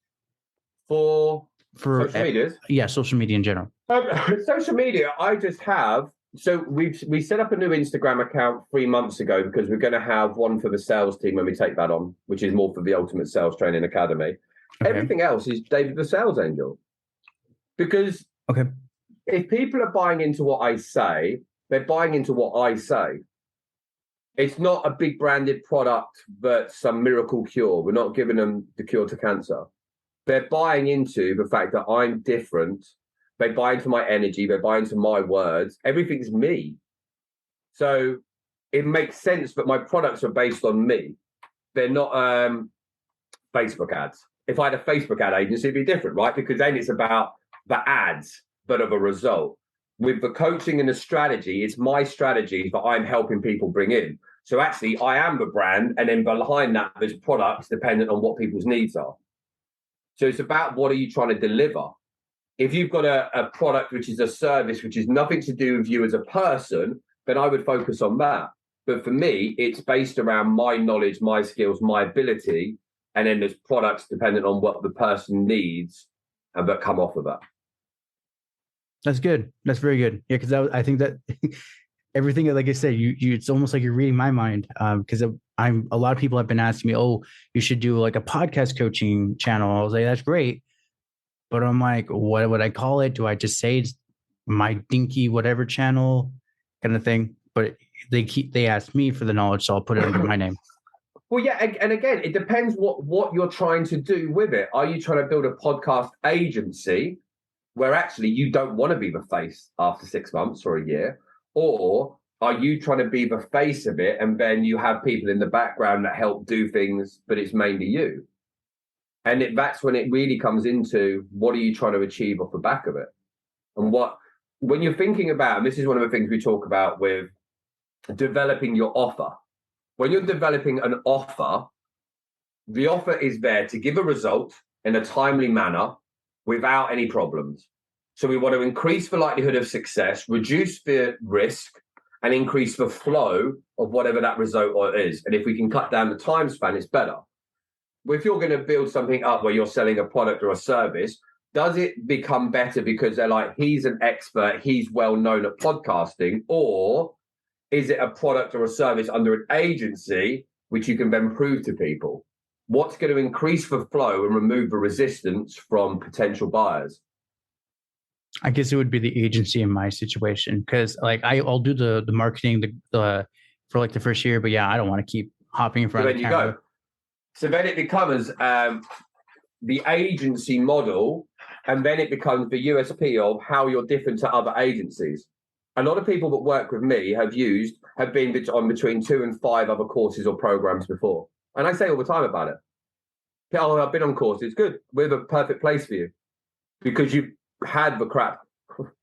For social media? Yeah, social media in general. Social media, I just have. So we set up a new Instagram account 3 months ago because we're going to have one for the sales team when we take that on, which is more for the Ultimate Sales Training Academy. Okay. Everything else is David the Sales Angel. Because if people are buying into what I say, they're buying into what I say. It's not a big branded product that's some miracle cure. We're not giving them the cure to cancer. They're buying into the fact that I'm different. They buy into my energy. They buy into my words. Everything's me. So it makes sense that my products are based on me. They're not Facebook ads. If I had a Facebook ad agency, it'd be different, right? Because then it's about the ads, but of a result. With the coaching and the strategy, it's my strategies that I'm helping people bring in. So actually, I am the brand, and then behind that, there's products dependent on what people's needs are. So it's about what are you trying to deliver? If you've got a product which is a service, which is nothing to do with you as a person, then I would focus on that. But for me, it's based around my knowledge, my skills, my ability, and then there's products dependent on what the person needs and that come off of that. That's good. That's very good. Yeah, because I think that everything, like I said, you it's almost like you're reading my mind. Because a lot of people have been asking me, oh, you should do like a podcast coaching channel. I was like, that's great. But I'm like, what would I call it? Do I just say it's my dinky whatever channel kind of thing? But they ask me for the knowledge, so I'll put it under my name. Well, yeah, and again, it depends what you're trying to do with it. Are you trying to build a podcast agency where actually you don't want to be the face after 6 months or a year? Or are you trying to be the face of it and then you have people in the background that help do things, but it's mainly you? And that's when it really comes into what are you trying to achieve off the back of it? And when you're thinking about, and this is one of the things we talk about with developing your offer. When you're developing an offer, the offer is there to give a result in a timely manner without any problems. So we want to increase the likelihood of success, reduce the risk, and increase the flow of whatever that result is. And if we can cut down the time span, it's better. If you're going to build something up where you're selling a product or a service, does it become better because they're like, he's an expert, he's well known at podcasting? Or is it a product or a service under an agency which you can then prove to people? What's going to increase the flow and remove the resistance from potential buyers? I guess it would be the agency in my situation, because like I'll do the marketing the for like the first year, but yeah, I don't want to keep hopping in front of the camera. So then it becomes the agency model, and then it becomes the USP of how you're different to other agencies. A lot of people that work with me have been on between 2 and 5 other courses or programs before. And I say all the time about it. Oh, I've been on courses. Good. We're the perfect place for you because you've had the crap,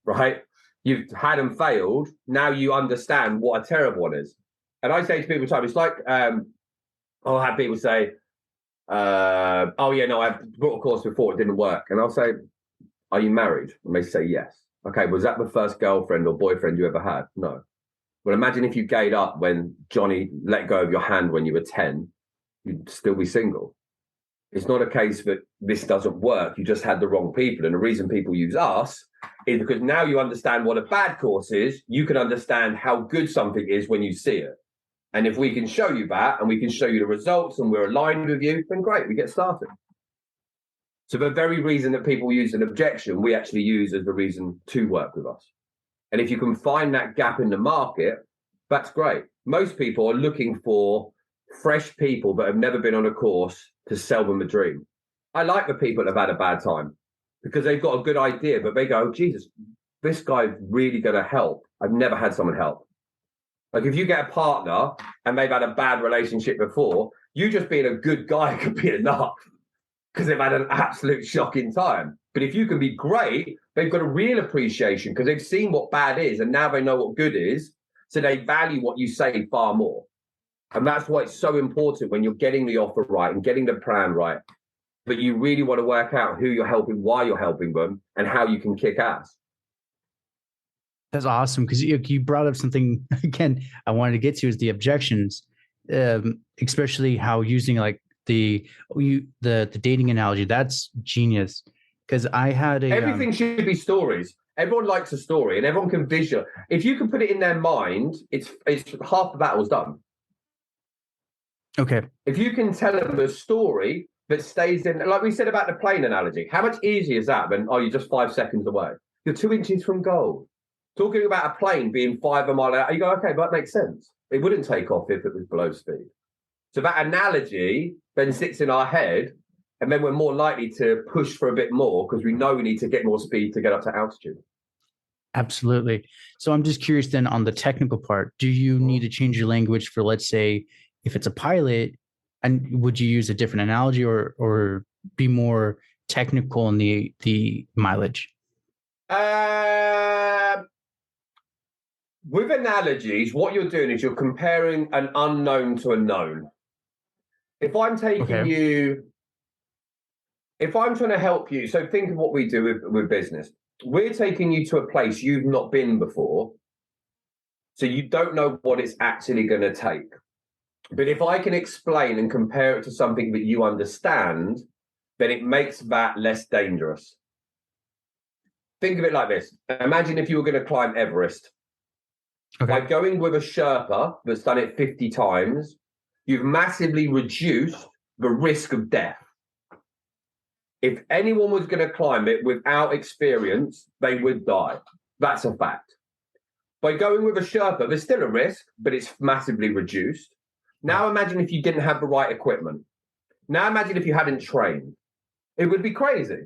right? You've had and failed. Now you understand what a terrible one is. And I say to people all the time, it's like, I'll have people say, oh, yeah, no, I've bought a course before. It didn't work. And I'll say, are you married? And they say, yes. Okay, was that the first girlfriend or boyfriend you ever had? No. Well, imagine if you gave up when Johnny let go of your hand when you were 10, you'd still be single. It's not a case that this doesn't work. You just had the wrong people. And the reason people use us is because now you understand what a bad course is. You can understand how good something is when you see it. And if we can show you that and we can show you the results and we're aligned with you, then great, we get started. So the very reason that people use an objection, we actually use as the reason to work with us. And if you can find that gap in the market, that's great. Most people are looking for fresh people that have never been on a course to sell them a dream. I like the people that have had a bad time because they've got a good idea, but they go, Jesus, this guy's really going to help. I've never had someone help. Like if you get a partner and they've had a bad relationship before, you just being a good guy could be enough because they've had an absolute shocking time. But if you can be great, they've got a real appreciation because they've seen what bad is and now they know what good is. So they value what you say far more. And that's why it's so important when you're getting the offer right and getting the plan right. But you really want to work out who you're helping, why you're helping them, and how you can kick ass. That's awesome because you brought up something again I wanted to get to is the objections, especially how using like the dating analogy. That's genius because I had everything should be stories. Everyone likes a story and everyone can visual. If you can put it in their mind, it's half the battle's done. Okay. If you can tell them a story that stays in, like we said about the plane analogy, how much easier is that than, you're just 5 seconds away? You're 2 inches from goal. Talking about a plane being 5 a mile out, you go, okay, but that makes sense. It wouldn't take off if it was below speed. So that analogy then sits in our head, and then we're more likely to push for a bit more because we know we need to get more speed to get up to altitude. Absolutely. So I'm just curious then on the technical part, do you need to change your language for, let's say, if it's a pilot, and would you use a different analogy or be more technical in the mileage? With analogies, what you're doing is you're comparing an unknown to a known. If I'm taking you, if I'm trying to help you, so think of what we do with business. We're taking you to a place you've not been before, so you don't know what it's actually going to take. But if I can explain and compare it to something that you understand, then it makes that less dangerous. Think of it like this. Imagine if you were going to climb Everest. Okay. By going with a Sherpa that's done it 50 times, you've massively reduced the risk of death. If anyone was going to climb it without experience, they would die. That's a fact. By going with a Sherpa, there's still a risk, but it's massively reduced. Now imagine if you didn't have the right equipment. Now imagine if you hadn't trained. It would be crazy.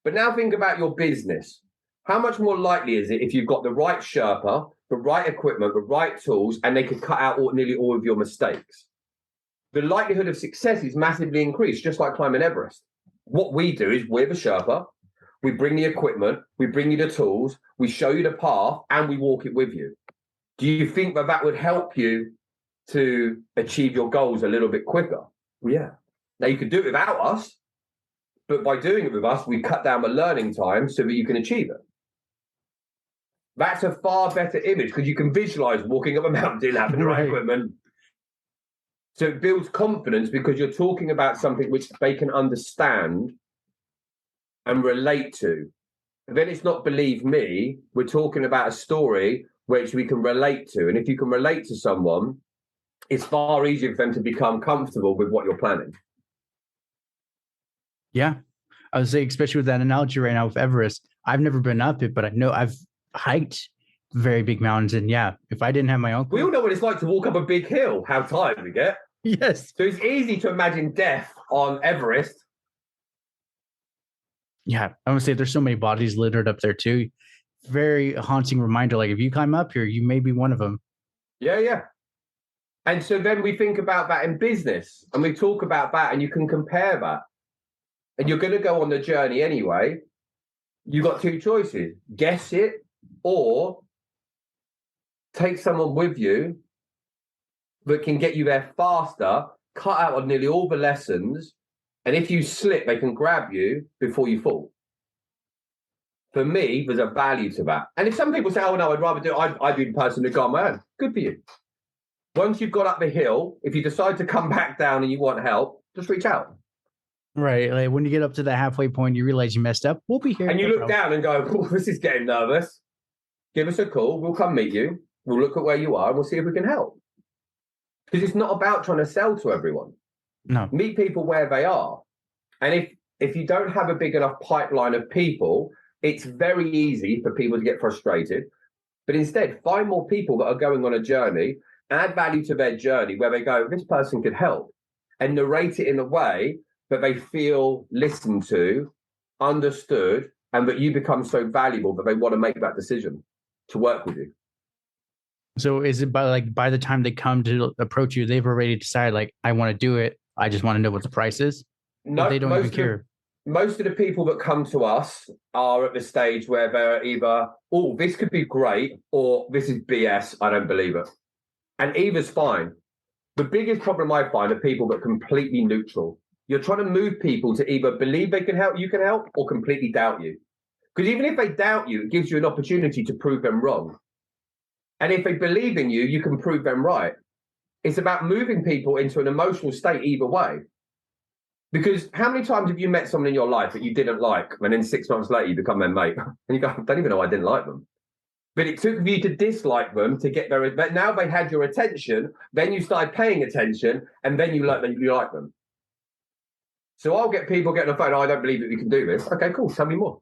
But now think about your business. How much more likely is it if you've got the right Sherpa, the right equipment, the right tools, and they could cut out nearly all of your mistakes? The likelihood of success is massively increased, just like climbing Everest. What we do is we're the Sherpa, we bring the equipment, we bring you the tools, we show you the path, and we walk it with you. Do you think that that would help you to achieve your goals a little bit quicker? Well, yeah. Now you could do it without us, but by doing it with us, we cut down the learning time so that you can achieve it. That's a far better image because you can visualize walking up a mountain, having the right equipment. So it builds confidence because you're talking about something which they can understand and relate to. And then it's not believe me, we're talking about a story which we can relate to. And if you can relate to someone, it's far easier for them to become comfortable with what you're planning. Yeah. I would say, especially with that analogy right now with Everest, I've never been up it, but I know I've hiked very big mountains. And yeah, if I didn't have my own... We all know what it's like to walk up a big hill, how tired we get. Yes. So it's easy to imagine death on Everest. Yeah. I would say there's so many bodies littered up there too. Very haunting reminder. Like if you climb up here, you may be one of them. Yeah, yeah. And so then we think about that in business and we talk about that and you can compare that. And you're going to go on the journey anyway. You've got two choices. Guess it or take someone with you that can get you there faster, cut out on nearly all the lessons. And if you slip, they can grab you before you fall. For me, there's a value to that. And if some people say, oh, no, I'd rather do it, I'd be the person to go on my own. Good for you. Once you've got up the hill, if you decide to come back down and you want help, just reach out. Right. Like when you get up to the halfway point, you realize you messed up. We'll be here. And you look down and go, oh, this is getting nervous. Give us a call. We'll come meet you. We'll look at where you are and we'll see if we can help. Because it's not about trying to sell to everyone. No. Meet people where they are. And if you don't have a big enough pipeline of people, it's very easy for people to get frustrated. But instead, find more people that are going on a journey, add value to their journey where they go, this person could help, and narrate it in a way that they feel listened to, understood, and that you become so valuable that they want to make that decision to work with you. So is it by the time they come to approach you, they've already decided, like, I want to do it. I just want to know what the price is? No, they don't even care. Most of the people that come to us are at the stage where they're either, oh, this could be great, or this is BS, I don't believe it. And either's fine. The biggest problem I find are people that are completely neutral. You're trying to move people to either believe they can help, you can help, or completely doubt you. Because even if they doubt you, it gives you an opportunity to prove them wrong. And if they believe in you, you can prove them right. It's about moving people into an emotional state either way. Because how many times have you met someone in your life that you didn't like, and then 6 months later you become their mate? And you go, I don't even know I didn't like them. But it took you to dislike them to get their, but now they had your attention, then you started paying attention, and then you like them. So I'll get people getting on the phone, I don't believe that we can do this. Okay, cool, tell me more.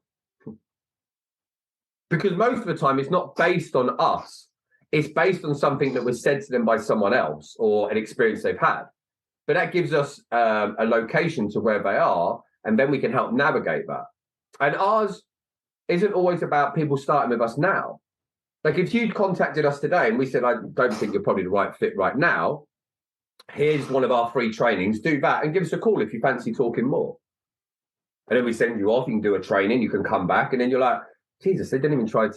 Because most of the time it's not based on us. It's based on something that was said to them by someone else or an experience they've had. But that gives us a location to where they are, and then we can help navigate that. And ours isn't always about people starting with us now. Like if you'd contacted us today and we said, I don't think you're probably the right fit right now, here's one of our free trainings, do that and give us a call if you fancy talking more. And then we send you off, you can do a training, you can come back, and then you're like, Jesus, they didn't even try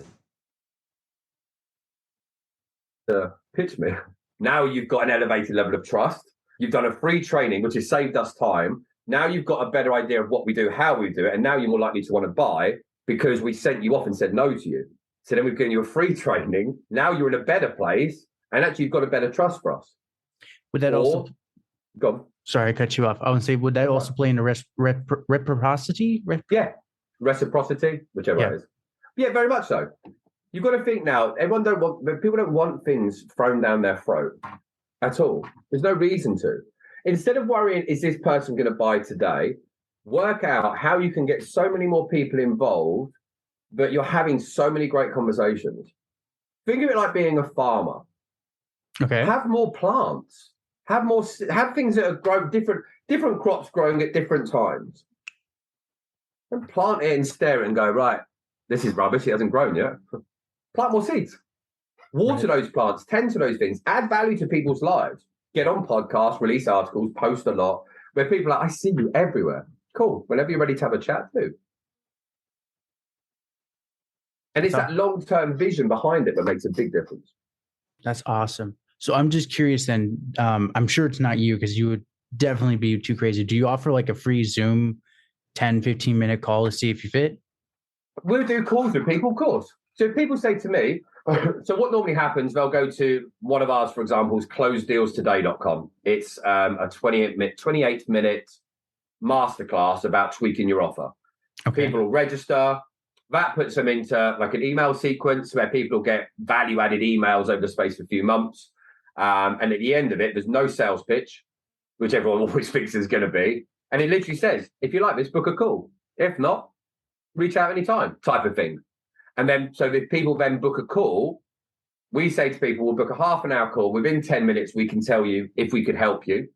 to pitch me. Now you've got an elevated level of trust. You've done a free training, which has saved us time. Now you've got a better idea of what we do, how we do it, and now you're more likely to want to buy because we sent you off and said no to you. So then we've given you a free training. Now you're in a better place, and actually you've got a better trust for us. Would that also? Go on. Sorry, I cut you off. I would say, would that also play in the reciprocity? Yeah, reciprocity, whichever it is. Yeah, very much so. You've got to think now. People don't want things thrown down their throat at all. There's no reason to. Instead of worrying, is this person going to buy today? Work out how you can get so many more people involved that you're having so many great conversations. Think of it like being a farmer. Okay. Have more plants. Have things that are grown different crops growing at different times. And plant it and stare at it and go, right, this is rubbish. It hasn't grown yet. Plant more seeds. Water those plants. Tend to those things. Add value to people's lives. Get on podcasts, release articles, post a lot, where people are like, I see you everywhere. Cool. Whenever you're ready to have a chat, do. And it's that long-term vision behind it that makes a big difference. That's awesome. So I'm just curious then, I'm sure it's not you because you would definitely be too crazy. Do you offer like a free Zoom 10, 15-minute call to see if you fit? We'll do calls with people, of course. So if people say to me, so what normally happens, they'll go to one of ours, for example, is closedealstoday.com. It's a 28-minute masterclass about tweaking your offer. Okay. People will register. That puts them into like an email sequence where people will get value-added emails over the space of a few months. And at the end of it, there's no sales pitch, which everyone always thinks there's going to be. And it literally says, if you like this, book a call. If not, reach out anytime type of thing. And then, so if people then book a call, we say to people, we'll book a half an hour call. Within 10 minutes, we can tell you if we could help you.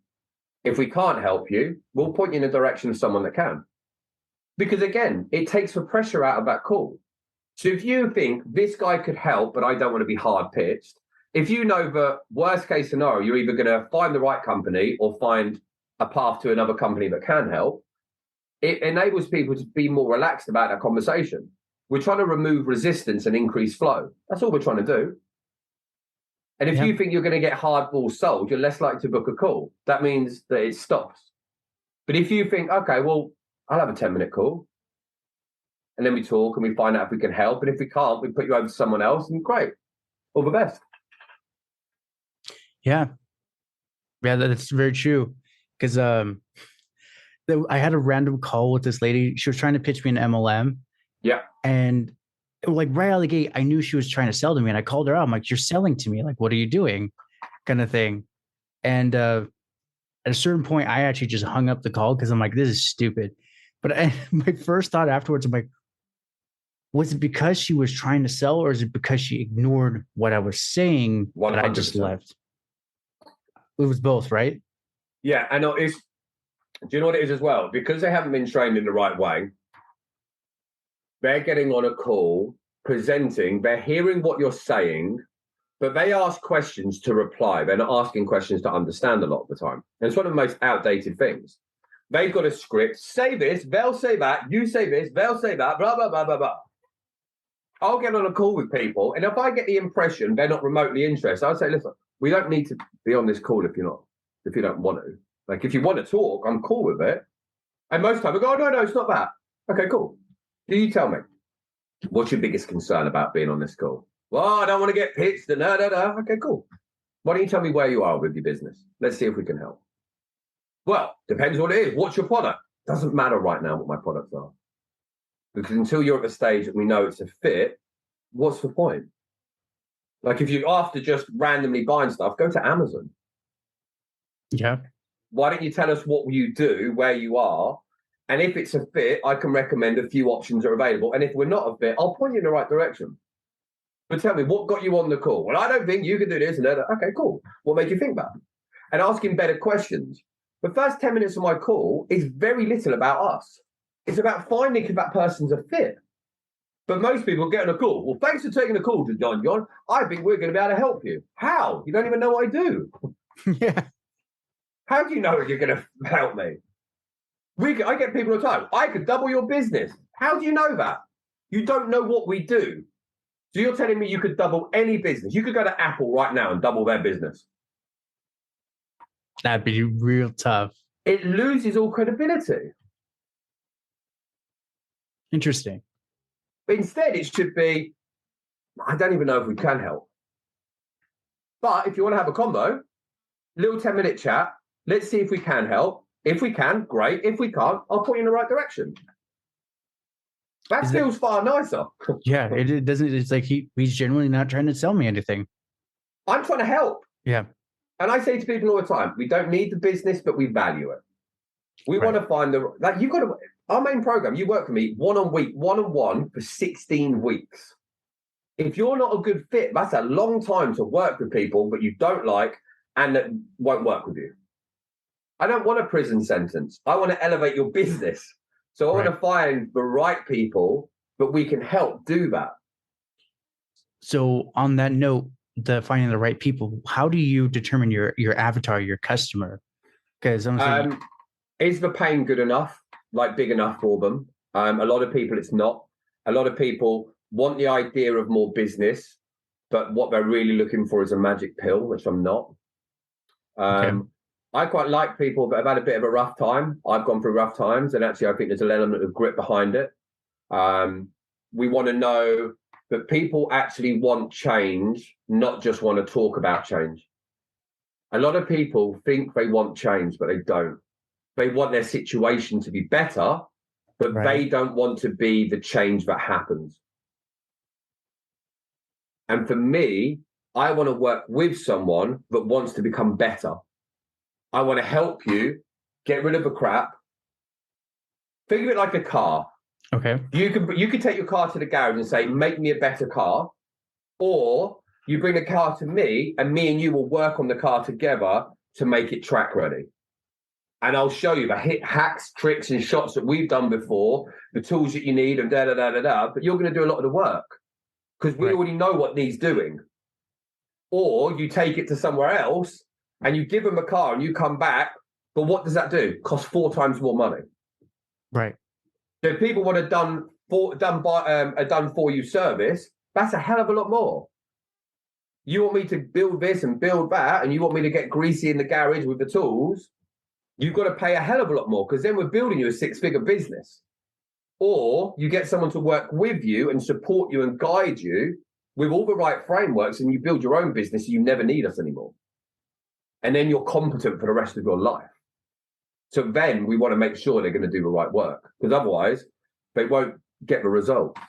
If we can't help you, we'll point you in the direction of someone that can. Because again, it takes the pressure out of that call. So if you think this guy could help, but I don't want to be hard pitched, if you know the worst case scenario, you're either going to find the right company or find a path to another company that can help, it enables people to be more relaxed about that conversation. We're trying to remove resistance and increase flow. That's all we're trying to do. And if you think you're going to get hardball sold, you're less likely to book a call. That means that it stops. But if you think, okay, well, I'll have a 10-minute call. And then we talk and we find out if we can help. And if we can't, we put you over to someone else and great. All the best. Yeah. Yeah, that's very true. Because I had a random call with this lady. She was trying to pitch me an MLM. Yeah. And like right out of the gate, I knew she was trying to sell to me. And I called her out. I'm like, you're selling to me. Like, what are you doing? Kind of thing. And at a certain point, I actually just hung up the call because I'm like, this is stupid. But my first thought afterwards, I'm like, was it because she was trying to sell, or is it because she ignored what I was saying that I just 100%. left? It was both, right? Yeah, and it's, do you know what it is as well? Because they haven't been trained in the right way, they're getting on a call, presenting, they're hearing what you're saying, but they ask questions to reply. They're not asking questions to understand a lot of the time. And it's one of the most outdated things. They've got a script, say this, they'll say that, you say this, they'll say that, blah, blah, blah, blah, blah. I'll get on a call with people, and if I get the impression they're not remotely interested, I'll say, listen, we don't need to be on this call if you don't want to. Like, if you want to talk, I'm cool with it. And most times I go, oh, no, it's not that. Okay, cool. Do you tell me? What's your biggest concern about being on this call? Well, I don't want to get pitched. Okay, cool. Why don't you tell me where you are with your business? Let's see if we can help. Well, depends what it is. What's your product? Doesn't matter right now what my products are. Because until you're at the stage that we know it's a fit, what's the point? Like, if you're after just randomly buying stuff, go to Amazon. Yeah. Why don't you tell us what you do, where you are? And if it's a fit, I can recommend a few options are available. And if we're not a fit, I'll point you in the right direction. But tell me, what got you on the call? Well, I don't think you can do this and that. Okay, cool. What made you think that? And asking better questions. The first 10 minutes of my call is very little about us. It's about finding if that person's a fit. But most people get on a call. Well, thanks for taking the call to John. I think we're going to be able to help you. How? You don't even know what I do. Yeah. How do you know you're going to help me? I get people all the time. I could double your business. How do you know that? You don't know what we do. So you're telling me you could double any business. You could go to Apple right now and double their business. That'd be real tough. It loses all credibility. Interesting. But instead, it should be, I don't even know if we can help. But if you want to have a combo, little 10-minute chat, let's see if we can help. If we can, great. If we can't, I'll point you in the right direction. That feels far nicer. Yeah, it doesn't. It's like he's genuinely not trying to sell me anything. I'm trying to help. Yeah. And I say to people all the time, we don't need the business, but we value it. We want to find you've got to, our main program, you work for me one-on-one for 16 weeks. If you're not a good fit, that's a long time to work with people that you don't like and that won't work with you. I don't want a prison sentence. I want to elevate your business. So I want to find the right people that we can help do that. So on that note, the finding the right people, how do you determine your avatar, your customer? Because I'm saying, is the pain good enough, like big enough for them? A lot of people, it's not. A lot of people want the idea of more business, but what they're really looking for is a magic pill, which I'm not. I quite like people that have had a bit of a rough time. I've gone through rough times, and actually I think there's an element of grit behind it. We want to know that people actually want change, not just want to talk about change. A lot of people think they want change, but they don't. They want their situation to be better, but they don't want to be the change that happens. And for me, I want to work with someone that wants to become better. I want to help you get rid of the crap. Think of it like a car. Okay. You could take your car to the garage and say, make me a better car. Or you bring the car to me and you will work on the car together to make it track ready. And I'll show you the hacks, tricks, and shots that we've done before, the tools that you need, and but you're going to do a lot of the work because we already know what needs doing. Or you take it to somewhere else and you give them a car and you come back, but what does that do? Costs 4 times more money. Right. So if people want a done for you service, that's a hell of a lot more. You want me to build this and build that, and you want me to get greasy in the garage with the tools, you've got to pay a hell of a lot more because then we're building you a 6-figure business. Or you get someone to work with you and support you and guide you with all the right frameworks, and you build your own business so you never need us anymore. And then you're competent for the rest of your life. So then we want to make sure they're going to do the right work because otherwise they won't get the results.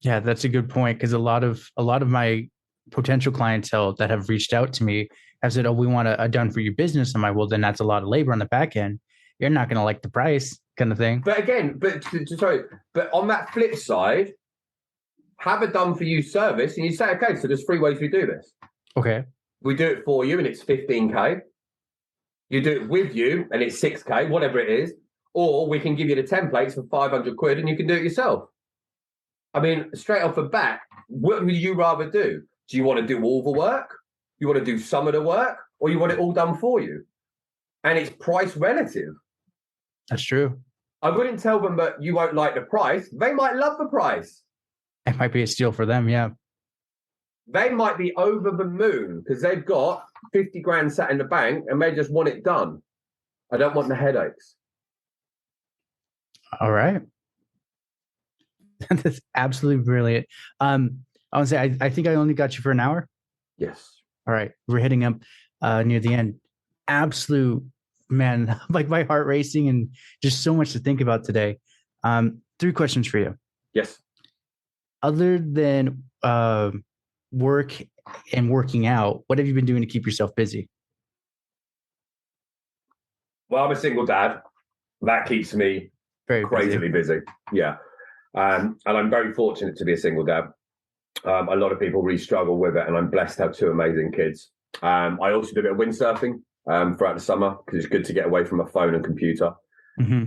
Yeah, that's a good point because a lot of my potential clientele that have reached out to me have said, oh, we want a done for you business. I'm like, well, then that's a lot of labor on the back end. You're not going to like the price kind of thing. But again, sorry, but on that flip side, have a done for you service and you say, okay, so there's 3 ways we do this. Okay. We do it for you and it's 15K. You do it with you and it's 6K, whatever it is. Or we can give you the templates for 500 quid and you can do it yourself. I mean, straight off the bat, what would you rather do? Do you want to do all the work? You want to do some of the work? Or you want it all done for you? And it's price relative. That's true. I wouldn't tell them that you won't like the price. They might love the price. It might be a steal for them. Yeah. They might be over the moon because they've got 50 grand sat in the bank and they just want it done. I don't want the headaches. All right. That's absolutely brilliant. I want to say, I think I only got you for an hour. Yes. All right. We're hitting up near the end. Absolute, man, like my heart racing and just so much to think about today. 3 questions for you. Yes. Other than work and working out, what have you been doing to keep yourself busy? Well, I'm a single dad. That keeps me Very crazily busy. Yeah. And I'm very fortunate to be a single dad. A lot of people really struggle with it, and I'm blessed to have 2 amazing kids. I also do a bit of windsurfing throughout the summer because it's good to get away from a phone and computer. Mm-hmm.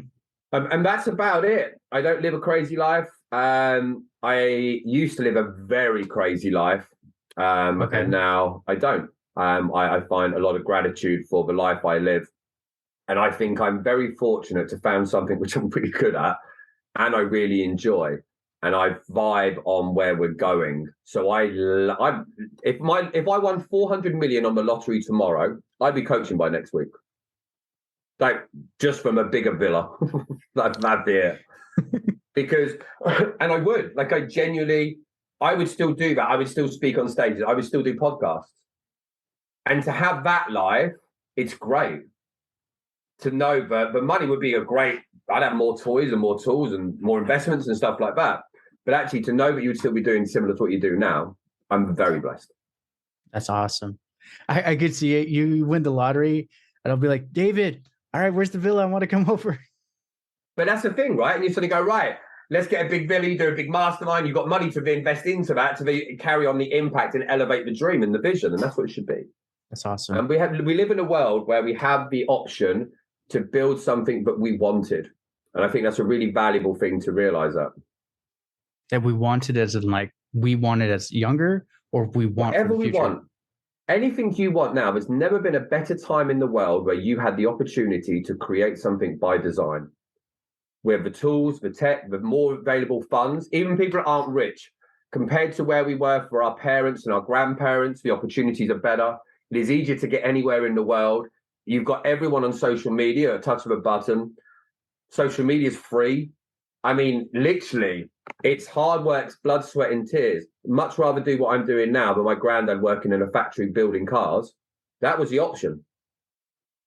And that's about it. I don't live a crazy life. I used to live a very crazy life, and now I don't. I find a lot of gratitude for the life I live. And I think I'm very fortunate to found something which I'm pretty good at and I really enjoy. And I vibe on where we're going. So if I won 400 million on the lottery tomorrow, I'd be coaching by next week. Like just from a bigger villa. That'd be it. Because, and I would, like I would still do that. I would still speak on stages. I would still do podcasts. And to have that life, it's great. To know that the money would be I'd have more toys and more tools and more investments and stuff like that. But actually to know that you would still be doing similar to what you do now, I'm very blessed. That's awesome. I could see it. You win the lottery and I'll be like, David, all right, where's the villa? I want to come over. But that's the thing, right? And you sort of go, right, let's get a big villa, you do a big mastermind, you've got money to invest into that, to carry on the impact and elevate the dream and the vision. And that's what it should be. That's awesome. And we live in a world where we have the option to build something that we wanted. And I think that's a really valuable thing to realize that we wanted as in like we wanted as younger or we want whatever we want. Anything you want now, there's never been a better time in the world where you had the opportunity to create something by design. We have the tools, the tech, the more available funds, even people that aren't rich, compared to where we were for our parents and our grandparents, the opportunities are better. It is easier to get anywhere in the world. You've got everyone on social media, a touch of a button. Social media is free. I mean, literally, it's hard work, blood, sweat, and tears. Much rather do what I'm doing now than my granddad working in a factory building cars. That was the option.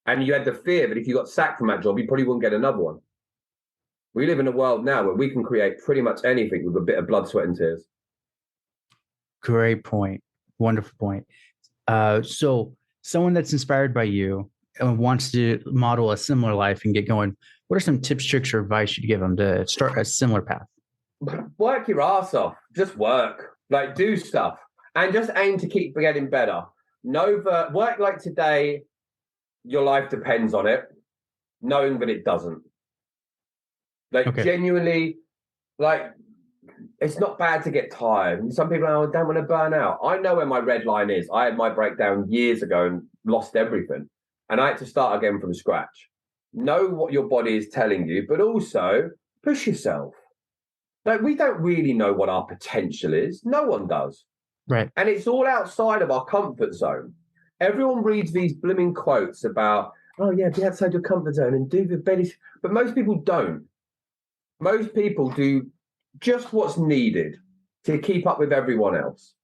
And you had the fear that if you got sacked from that job, you probably wouldn't get another one. We live in a world now where we can create pretty much anything with a bit of blood, sweat, and tears. Great point. Wonderful point. So someone that's inspired by you and wants to model a similar life and get going, what are some tips, tricks, or advice you'd give them to start a similar path? Work your ass off. Just work. Like, do stuff. And just aim to keep getting better. Know that work like today, your life depends on it, knowing that it doesn't. Like, genuinely, like, it's not bad to get tired. And some people don't want to burn out. I know where my red line is. I had my breakdown years ago and lost everything. And I had to start again from scratch. Know what your body is telling you, but also push yourself. Like, we don't really know what our potential is. No one does. Right. And it's all outside of our comfort zone. Everyone reads these blooming quotes about, oh, yeah, be outside your comfort zone and do the belly. But most people don't. Most people do just what's needed to keep up with everyone else.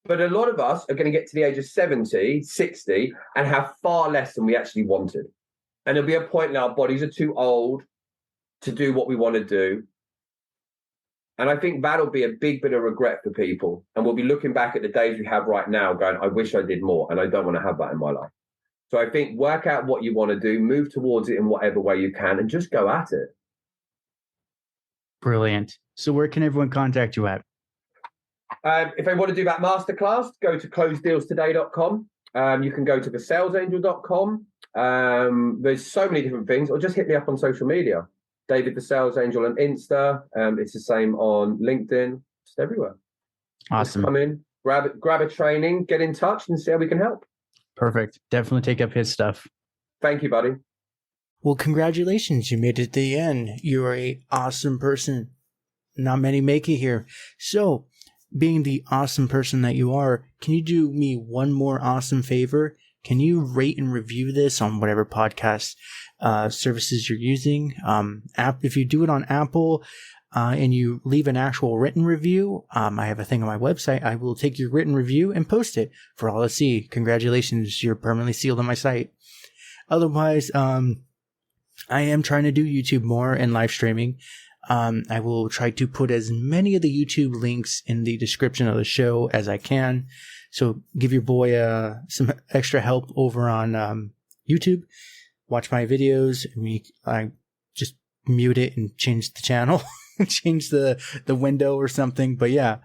But a lot of us are going to get to the age of 70, 60 and have far less than we actually wanted. And there'll be a point now our bodies are too old to do what we want to do. And I think that'll be a big bit of regret for people. And we'll be looking back at the days we have right now going, I wish I did more. And I don't want to have that in my life. So I think work out what you want to do, move towards it in whatever way you can, and just go at it. Brilliant. So where can everyone contact you at? If they want to do that masterclass, go to closedealstoday.com. You can go to thesalesangel.com. There's so many different things, or just hit me up on social media. David the Sales Angel on Insta. It's the same on LinkedIn, just everywhere. Awesome. Just come in, grab a training, get in touch and see how we can help. Perfect. Definitely take up his stuff. Thank you, buddy. Well, congratulations. You made it to the end. You're an awesome person. Not many make it here. So, being the awesome person that you are, can you do me one more awesome favor? Can you rate and review this on whatever podcast services you're using? If you do it on Apple and you leave an actual written review, I have a thing on my website. I will take your written review and post it for all to see. Congratulations, you're permanently sealed on my site. Otherwise, I am trying to do YouTube more and live streaming. I will try to put as many of the YouTube links in the description of the show as I can. So give your boy some extra help over on YouTube. Watch my videos. I just mute it and change the channel, change the window or something. But yeah,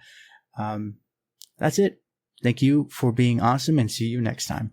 that's it. Thank you for being awesome and see you next time.